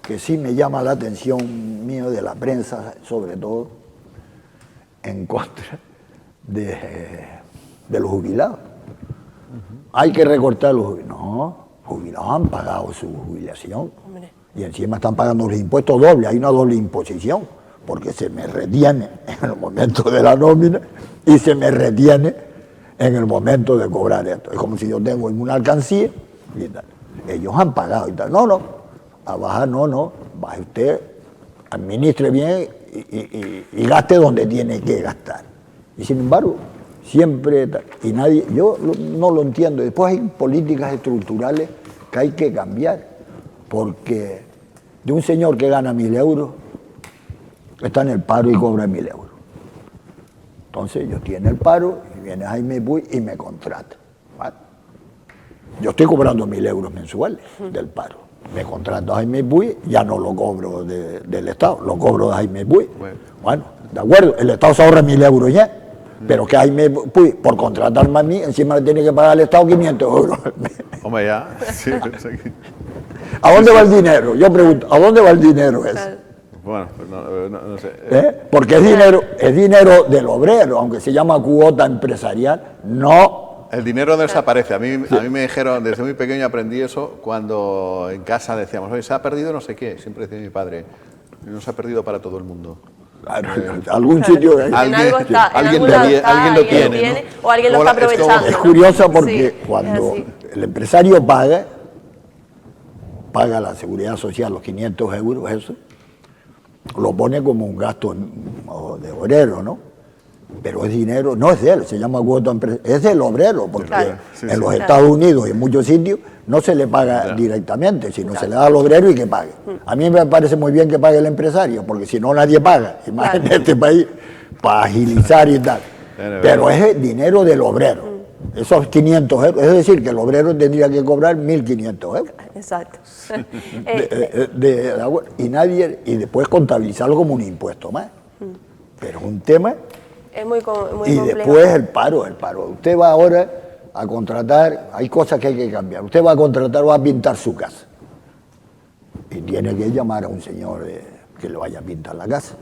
que sí me llama la atención mío de la prensa, sobre todo, en contra de los jubilados. Hay que recortar los jubilados. No, los jubilados han pagado su jubilación. Hombre. Y encima están pagando los impuestos dobles, hay una doble imposición, porque se me retiene en el momento de la nómina y se me retiene en el momento de cobrar esto. Es como si yo tengo en una alcancía y tal. Ellos han pagado y tal. No, a bajar no, baje usted, administre bien y gaste donde tiene que gastar. Y sin embargo, siempre, y nadie, yo no lo entiendo. Después hay políticas estructurales que hay que cambiar, porque de un señor que gana 1.000 euros, está en el paro y cobra 1.000 euros. Entonces yo estoy en el paro y viene Jaime Puig y me contrata. ¿Vale? Yo estoy cobrando 1.000 euros mensuales del paro. Me contrata Jaime Puig, ya no lo cobro del Estado, lo cobro de Jaime Puig. Bueno, de acuerdo, el Estado se ahorra 1.000 euros ya. Pero que Jaime Puig, por contratarme a mí, encima le tiene que pagar al Estado 500 euros. Hombre, ya. Sí, ¿A dónde va el dinero? Yo pregunto, ¿a dónde va el dinero ese? Bueno, pues no sé. Porque es dinero del obrero, aunque se llama cuota empresarial, no. El dinero desaparece. A mí me dijeron, desde muy pequeño aprendí eso, cuando en casa decíamos, oye, se ha perdido no sé qué, siempre decía mi padre, no se ha perdido para todo el mundo. Claro, algún sitio alguien lo tiene, ¿no? O alguien lo está aprovechando. Es curioso porque cuando el empresario paga la seguridad social, los 500 euros, eso, lo pone como un gasto de obrero, ¿no? Pero es dinero, no es de él, se llama cuota empresarial, es del obrero, porque en los Estados Unidos y en muchos sitios no se le paga directamente, sino se le da al obrero y que pague. A mí me parece muy bien que pague el empresario, porque si no nadie paga, y más en este país, para agilizar y tal. Pero es el dinero del obrero, esos 500 euros, es decir, que el obrero tendría que cobrar 1.500 euros. Exacto. Y después contabilizarlo como un impuesto más. Pero es un tema. Es muy y complejo. Después el paro. Usted va ahora a contratar, hay cosas que hay que cambiar. Usted va a contratar, va a pintar su casa. Y tiene que llamar a un señor que le vaya a pintar la casa.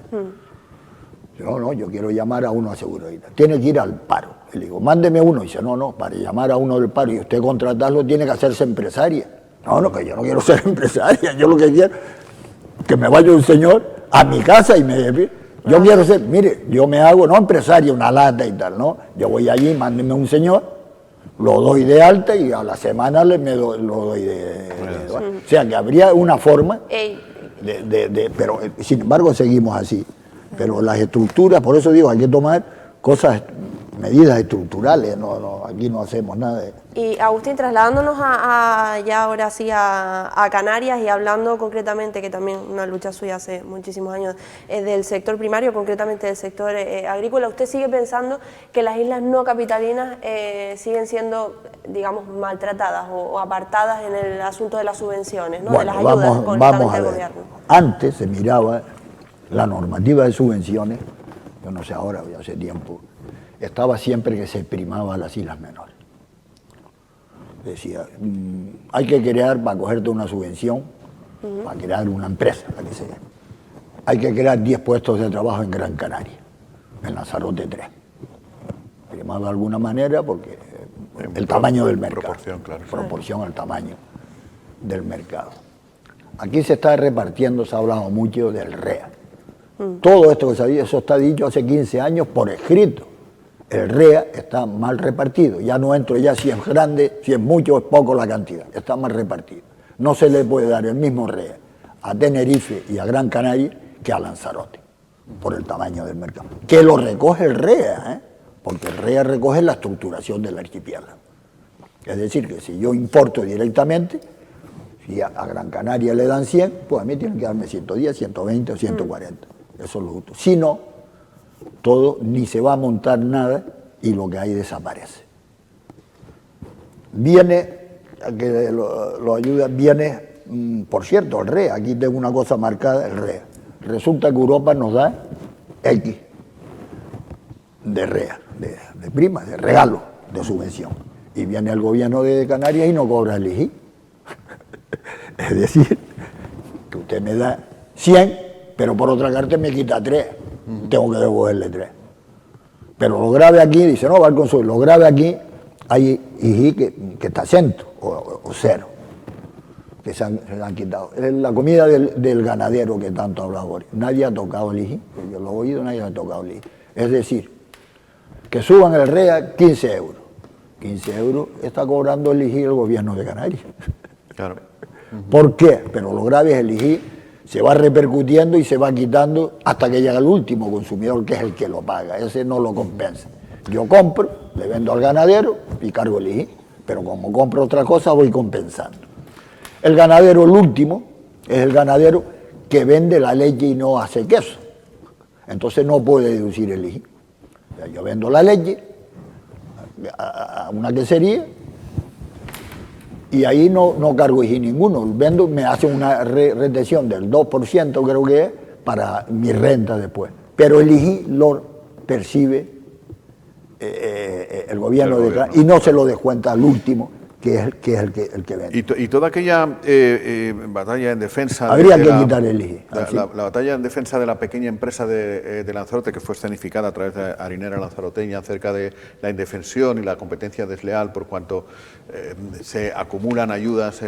Yo quiero llamar a uno a seguridad. Tiene que ir al paro. Y le digo, mándeme uno. Y dice, no, para llamar a uno del paro y usted contratarlo tiene que hacerse empresaria. No, que yo no quiero ser empresaria. Yo lo que quiero es que me vaya un señor a mi casa y me... Yo quiero ser, mire, yo me hago, no empresario, una lata y tal, ¿no? Yo voy allí, mándeme un señor, lo doy de alta y a la semana lo doy o sea, que habría una forma pero sin embargo seguimos así. Pero las estructuras, por eso digo, hay que tomar medidas estructurales, aquí no hacemos nada. Y Agustín, trasladándonos ya ahora sí a Canarias y hablando concretamente, que también una lucha suya hace muchísimos años, del sector primario, concretamente del sector agrícola, ¿usted sigue pensando que las islas no capitalinas siguen siendo, digamos, maltratadas o apartadas en el asunto de las subvenciones, ¿no? Bueno, de las ayudas concretamente del gobierno? Antes se miraba la normativa de subvenciones, yo no sé ahora, ya hace tiempo, estaba siempre que se primaba a las islas menores. Decía, hay que crear, para cogerte una subvención, para crear una empresa, la que sea, hay que crear 10 puestos de trabajo en Gran Canaria. en Lanzarote 3. Primado de alguna manera porque el tamaño del mercado. Proporción, claro. Proporción al tamaño del mercado. Aquí se está repartiendo, se ha hablado mucho del REA. Todo esto que sabía, eso está dicho hace 15 años por escrito. El REA está mal repartido. Ya no entro ya si es grande, si es mucho o es poco la cantidad. Está mal repartido. No se le puede dar el mismo REA a Tenerife y a Gran Canaria que a Lanzarote, por el tamaño del mercado. Que lo recoge el REA, porque el REA recoge la estructuración del archipiélago. Es decir, que si yo importo directamente, si a Gran Canaria le dan 100, pues a mí tienen que darme 110, 120 o 140. Eso es lo justo. Si no, todo, ni se va a montar nada y lo que hay desaparece. Viene, que lo ayuda, viene, por cierto, el REA. Aquí tengo una cosa marcada, el REA. Resulta que Europa nos da X de REA, de prima, de regalo, de subvención. Y viene el gobierno de Canarias y no cobra el IGI. Es decir, que usted me da 100, pero por otra parte me quita 3. Tengo que devolverle 3. Pero lo grave aquí, dice, no, va al consuelo, lo grave aquí, hay IGI que está exento, o 0, que se han quitado. Es la comida del ganadero que tanto ha hablado ahora. Nadie ha tocado el IGI, yo lo he oído, nadie ha tocado el IGI. Es decir, que suban el REA 15 euros. 15 euros está cobrando el IGI el gobierno de Canarias. Claro. ¿Por qué? Pero lo grave es el IGI se va repercutiendo y se va quitando hasta que llega el último consumidor, que es el que lo paga. Ese no lo compensa. Yo compro, le vendo al ganadero y cargo el IGI, pero como compro otra cosa voy compensando. El ganadero, el último, es el ganadero que vende la leche y no hace queso. Entonces no puede deducir el IGI. O sea, yo vendo la leche a una quesería y ahí no cargo IGI ninguno. Vendo, me hacen una retención del 2%, creo que es, para mi renta después. Pero el IGI lo percibe el gobierno de Canarias y no se lo descuenta al último, que es el que vende. Y toda aquella batalla en defensa... Habría que quitar el IGI. La batalla en defensa de la pequeña empresa de Lanzarote, que fue escenificada a través de Harinera Lanzaroteña, acerca de la indefensión y la competencia desleal por cuanto se acumulan ayudas.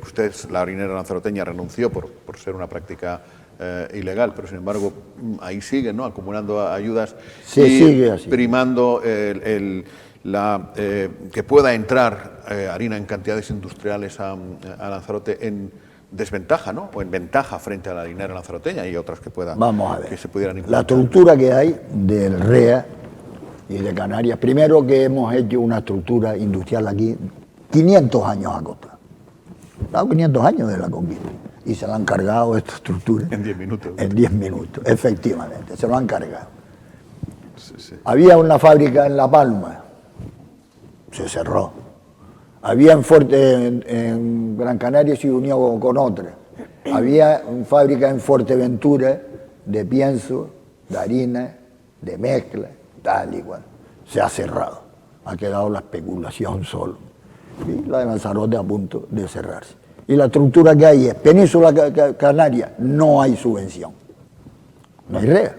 Ustedes, la Harinera Lanzaroteña, renunció por ser una práctica ilegal, pero sin embargo ahí siguen, ¿no?, acumulando ayudas y sigue así, primando que pueda entrar harina en cantidades industriales a Lanzarote en desventaja, ¿no?, o en ventaja frente a la harinera lanzaroteña y otras que puedan. Vamos a ver, que se pudieran implementar. la estructura que hay del REA y de Canarias, primero que hemos hecho una estructura industrial aquí 500 años a costa, 500 años de la conquista, y se la han cargado esta estructura en 10 minutos. En 10 minutos, efectivamente, se lo han cargado. Sí. Había una fábrica en La Palma, se cerró. Había en Gran Canaria, se unió con otra. Había una fábrica en Fuerteventura de pienso, de harina, de mezcla, tal y cual. Se ha cerrado. Ha quedado la especulación solo. Y la de Lanzarote a punto de cerrarse. Y la estructura que hay es Península Canaria, no hay subvención. No hay REA,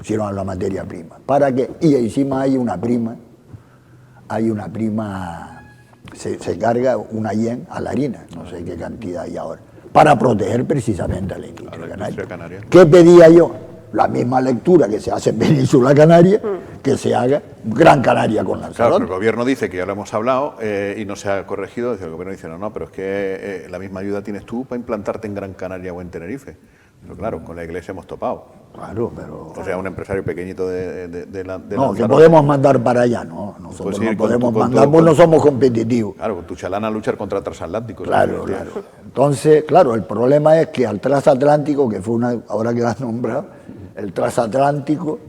sino la materia prima. ¿Para qué? Y encima hay una prima, se carga una yen a la harina, no sé qué cantidad hay ahora, para proteger precisamente a la industria canaria. ¿Qué pedía yo? La misma lectura que se hace en Península Canaria, que se haga Gran Canaria con Lanzarote. Claro, pero el gobierno dice, que ya lo hemos hablado, y no se ha corregido, el gobierno dice, no, pero es que la misma ayuda tienes tú para implantarte en Gran Canaria o en Tenerife. Pero claro, con la Iglesia hemos topado. Claro, pero... O sea, un empresario pequeñito de no, que podemos mandar para allá, ¿no? Nosotros pues sí, no podemos mandar, pues no somos competitivos. Claro, con tu chalana luchar contra transatlánticos. Claro. Entonces, claro, el problema es que al transatlántico, que fue ahora que lo has nombrado, el transatlántico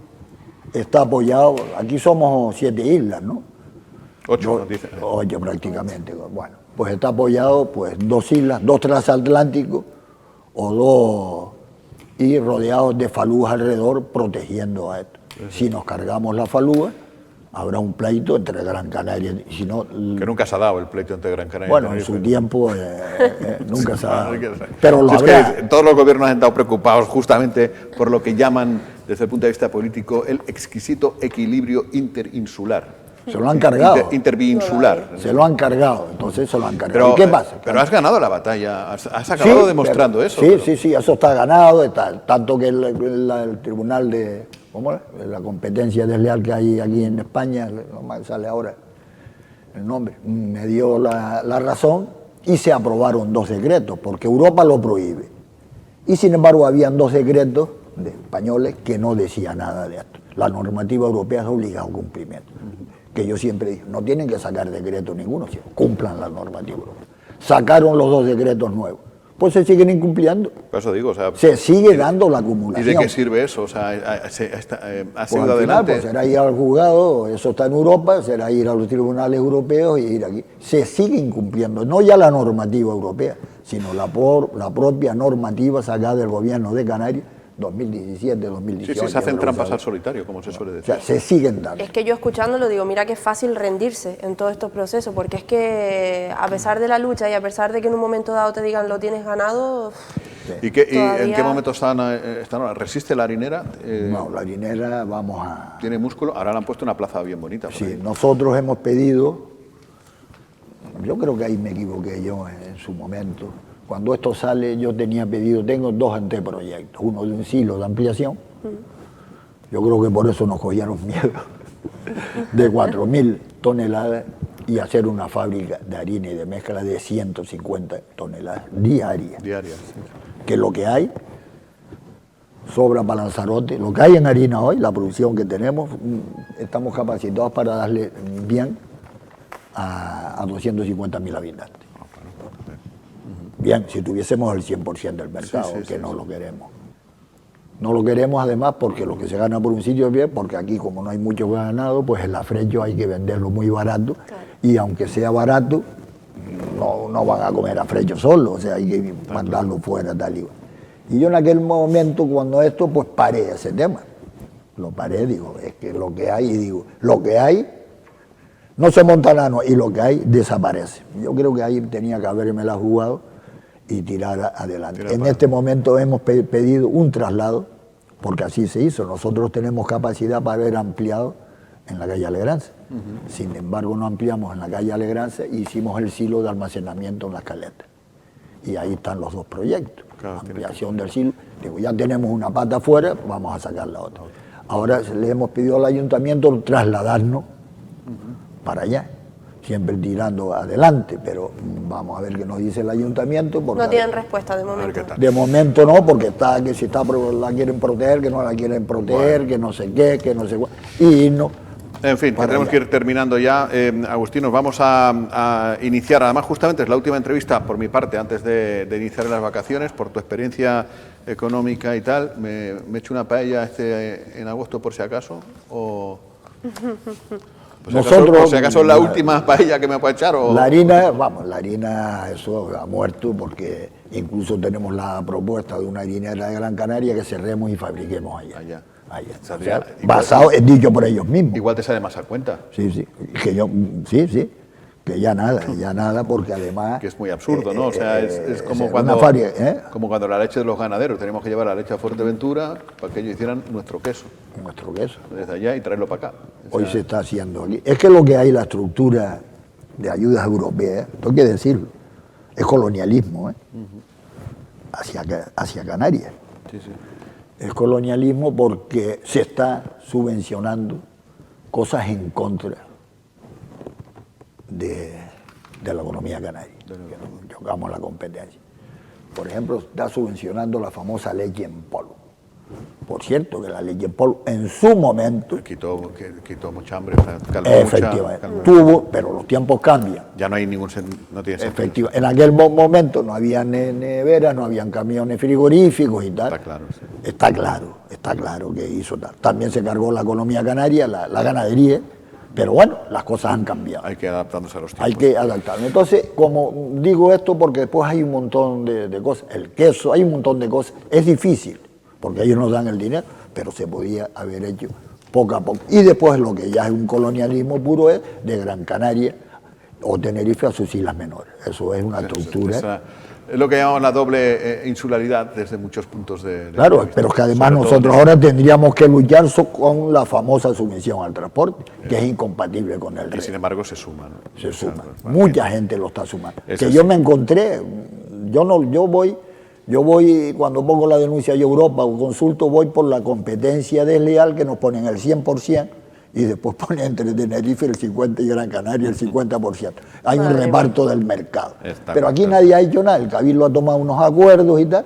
está apoyado, aquí somos 7 islas, ¿no? 8, dicen. 8 prácticamente. Bueno, pues está apoyado, pues 2 islas, 2 transatlánticos o 2... y rodeados de falúas alrededor, protegiendo a esto. Si nos cargamos la falúa, habrá un pleito entre Gran Canaria y si no... Que nunca se ha dado el pleito entre Gran Canaria y Tenerife. En su tiempo nunca se ha dado. Pero lo habrá. Que todos los gobiernos han estado preocupados justamente por lo que llaman desde el punto de vista político, el exquisito equilibrio interinsular. Se lo han cargado. Interbiinsular. Se lo han cargado, entonces se lo han cargado. Pero, ¿Y qué pasa? Pero has ganado la batalla, has acabado demostrando eso. Sí, eso está ganado, tanto que el tribunal de, ¿cómo es? La competencia desleal que hay aquí en España, no me sale ahora el nombre, me dio la razón y se aprobaron 2 decretos, porque Europa lo prohíbe. Y sin embargo habían 2 decretos de españoles que no decían nada de esto. La normativa europea es obligada a cumplimiento. Que yo siempre digo, no tienen que sacar decretos ninguno, sino cumplan la normativa europea. Sacaron los 2 decretos nuevos, pues se siguen incumpliendo. Por eso digo, o sea, se sigue dando la acumulación. ¿Y de qué sirve eso? O sea, ¿ha pues seguido al final, adelante? pues será ir al juzgado, eso está en Europa, será ir a los tribunales europeos y ir aquí. Se sigue incumpliendo, no ya la normativa europea, sino la propia normativa sacada del gobierno de Canarias, 2017, 2018. Sí, se hacen trampas al solitario, como se suele decir. O sea, se siguen dando. Es que yo escuchándolo digo, mira que es fácil rendirse en todos estos procesos, porque es que a pesar de la lucha y a pesar de que en un momento dado te digan lo tienes ganado... ¿Y en qué momento están ahora? ¿Resiste la harinera? No, la harinera vamos a... ¿Tiene músculo? Ahora le han puesto una plaza bien bonita. Sí, nosotros hemos pedido, yo creo que ahí me equivoqué yo en su momento. Cuando esto sale, yo tenía pedido, tengo 2 anteproyectos, uno de un silo de ampliación, yo creo que por eso nos cogieron miedo, de 4.000 toneladas y hacer una fábrica de harina y de mezcla de 150 toneladas diarias. Diarias, sí. Que lo que hay sobra para Lanzarote, lo que hay en harina hoy, la producción que tenemos, estamos capacitados para darle bien a 250.000 habitantes. Bien, si tuviésemos el 100% del mercado, que no lo queremos. No lo queremos además porque lo que se gana por un sitio es bien, porque aquí como no hay mucho ganado, pues el afrecho hay que venderlo muy barato, y aunque sea barato, no van a comer afrecho solo, o sea, hay que mandarlo fuera, tal y cual. Y yo en aquel momento, cuando esto, pues paré ese tema. Lo paré, digo, es que lo que hay, y digo, lo que hay no se monta nada, y lo que hay desaparece. Yo creo que ahí tenía que habérmela jugado y tirar adelante. En este momento hemos pedido un traslado, porque así se hizo. Nosotros tenemos capacidad para haber ampliado en la calle Alegrance. Sin embargo, no ampliamos en la calle Alegrance e hicimos el silo de almacenamiento en las Caletas. Y ahí están los 2 proyectos. Claro, ampliación del silo. Digo, ya tenemos una pata afuera, vamos a sacar la otra. Ahora le hemos pedido al ayuntamiento trasladarnos para allá. Siempre tirando adelante, pero vamos a ver qué nos dice el ayuntamiento. Porque, no tienen respuesta de momento. De momento no, porque está que si la quieren proteger, que no la quieren proteger, que no sé qué, que no sé cuál. Y no. En fin, que tenemos que ir terminando ya. Agustín, nos vamos a iniciar. Además, justamente es la última entrevista por mi parte antes de iniciar las vacaciones, por tu experiencia económica y tal. ¿Me echo una paella en agosto por si acaso? ¿O...? Por si acaso es la última paella que me puede echar. ¿O? La harina, eso ha muerto, porque incluso tenemos la propuesta de una harinera de Gran Canaria que cerremos y fabriquemos allá. Saldría, basado, es dicho por ellos mismos. Igual te sale más a cuenta. Sí, que ya nada, porque además... Que es muy absurdo, ¿no? O sea, es como como cuando la leche de los ganaderos, tenemos que llevar la leche a Fuerteventura para que ellos hicieran nuestro queso. Nuestro queso. Desde allá y traerlo para acá. Hoy se está haciendo aquí. Es que lo que hay, la estructura de ayudas europeas, tengo que decirlo, es colonialismo, hacia Canarias. Sí. Es colonialismo porque se está subvencionando cosas en contra de la economía canaria, que chocamos la competencia. Por ejemplo, está subvencionando la famosa leche en polvo. Por cierto, que la leche en polvo en su momento... Quitó mucha hambre, efectivamente, tuvo, pero los tiempos cambian. Ya no hay no tiene sentido. Efectivamente, en aquel momento no había neveras, no habían camiones frigoríficos y tal. Está claro, sí. Está claro que hizo tal. También se cargó la economía canaria, la ganadería, pero bueno, las cosas han cambiado. Hay que adaptarse a los tiempos. Hay que adaptarnos. Entonces, como digo esto, porque después hay un montón de cosas, el queso, hay un montón de cosas, es difícil, porque ellos nos dan el dinero, pero se podía haber hecho poco a poco. Y después lo que ya es un colonialismo puro es de Gran Canaria o Tenerife a sus islas menores. Eso es una estructura. Es lo que llamamos la doble insularidad desde muchos puntos de Claro, vista. pero que además Sobre todo nosotros ahora tendríamos que luchar con la famosa sumisión al transporte, que es incompatible con el Y resto. sin embargo se suma, ¿no? Se suma. Pues, Mucha gente lo está sumando. Eso Que sí. yo me encontré, yo voy cuando pongo la denuncia a Europa o consulto, voy por la competencia desleal que nos ponen el 100% y después ponen entre Tenerife el 50% y Gran Canaria el 50%. Hay un reparto del mercado. Está Pero aquí claro. nadie ha hecho nada. El Cabildo ha tomado unos acuerdos y tal,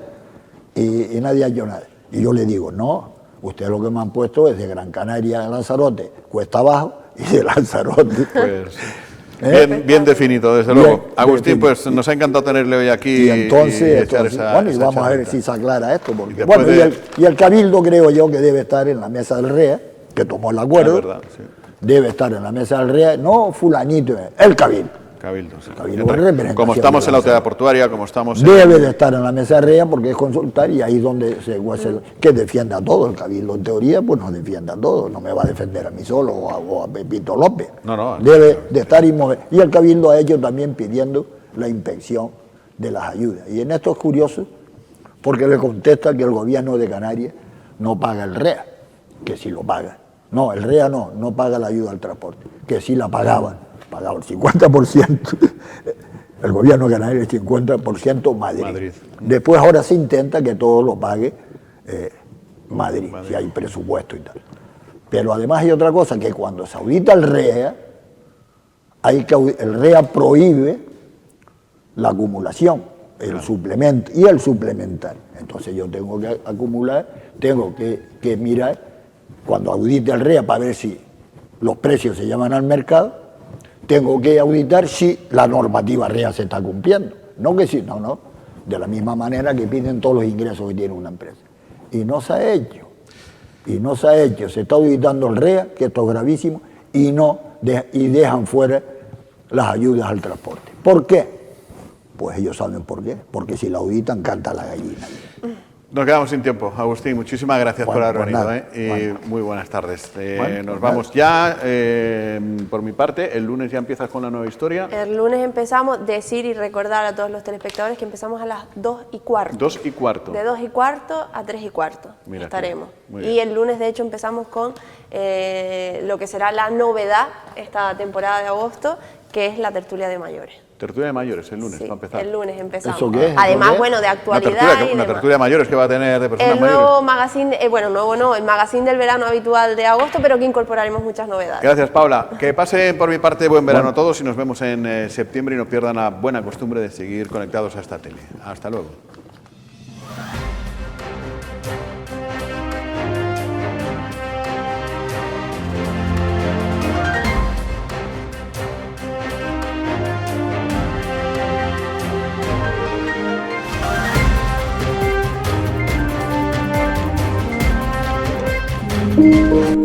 y nadie ha hecho nada. Y yo le digo, no, ustedes lo que me han puesto es de Gran Canaria a Lanzarote, cuesta abajo, y de Lanzarote. Pues, bien definido, desde Bien luego. Agustín, definido. pues nos ha encantado tenerle hoy aquí Y entonces, echar esa bueno, y esa vamos a ver charlita. si se aclara esto. Porque, Y después bueno, de- y el Cabildo creo yo que debe estar en la mesa del REA, que tomó el acuerdo. Es verdad, sí. Debe estar en la mesa del REA, no fulanito, el Cabildo. Cabildo, sí. Cabildo, Entre- representación como estamos de en la la autoridad zona. portuaria, como estamos en... Debe de estar en la mesa del REA porque es consultar y ahí es donde se que defienda a todo. El Cabildo, en teoría, pues nos defiende a todos. No me va a defender a mí solo o a Pepito López. No, Debe de estar inmovible. Y el Cabildo ha hecho también pidiendo la inspección de las ayudas. Y en esto es curioso porque le contesta que el gobierno de Canarias no paga el REA, que sí lo paga. No, el REA no paga la ayuda al transporte, que sí la pagaba el 50%. El gobierno de Canarias el 50% Madrid. Después ahora se intenta que todo lo pague Madrid, si hay presupuesto y tal. Pero además hay otra cosa, que cuando se audita el REA, el REA prohíbe la acumulación, el suplemento y el suplementar. Entonces yo tengo que acumular, tengo que mirar cuando audite el REA para ver si los precios se llevan al mercado, tengo que auditar si la normativa REA se está cumpliendo. No que sí, no. De la misma manera que piden todos los ingresos que tiene una empresa. Y no se ha hecho. Se está auditando el REA, que esto es gravísimo, y dejan fuera las ayudas al transporte. ¿Por qué? Pues ellos saben por qué. Porque si la auditan, canta la gallina. Nos quedamos sin tiempo. Agustín, muchísimas gracias por haber venido. nada, Y muy buenas tardes. Bueno, nos vamos ya. Por mi parte, el lunes ya empiezas con la nueva historia. El lunes empezamos, decir y recordar a todos los telespectadores que empezamos a las 2:15. 2:15. De 2:15 a 3:15 Mira, estaremos. muy Y bien. el lunes, de hecho, empezamos con lo que será la novedad esta temporada de agosto, que es la tertulia de mayores. Tertulia de mayores, el lunes, Sí, para empezar. el lunes empezamos. ¿Eso qué es? Además, ¿Eso qué es? bueno, de Una actualidad tertulia, y una demás. tertulia de mayores que va a tener de personas El mayores. nuevo magazine, el magazine del verano habitual de agosto, pero que incorporaremos muchas novedades. Gracias, Paula. Que pasen por mi parte buen verano a todos y nos vemos en septiembre y no pierdan la buena costumbre de seguir conectados a esta tele. Hasta luego. Thank you.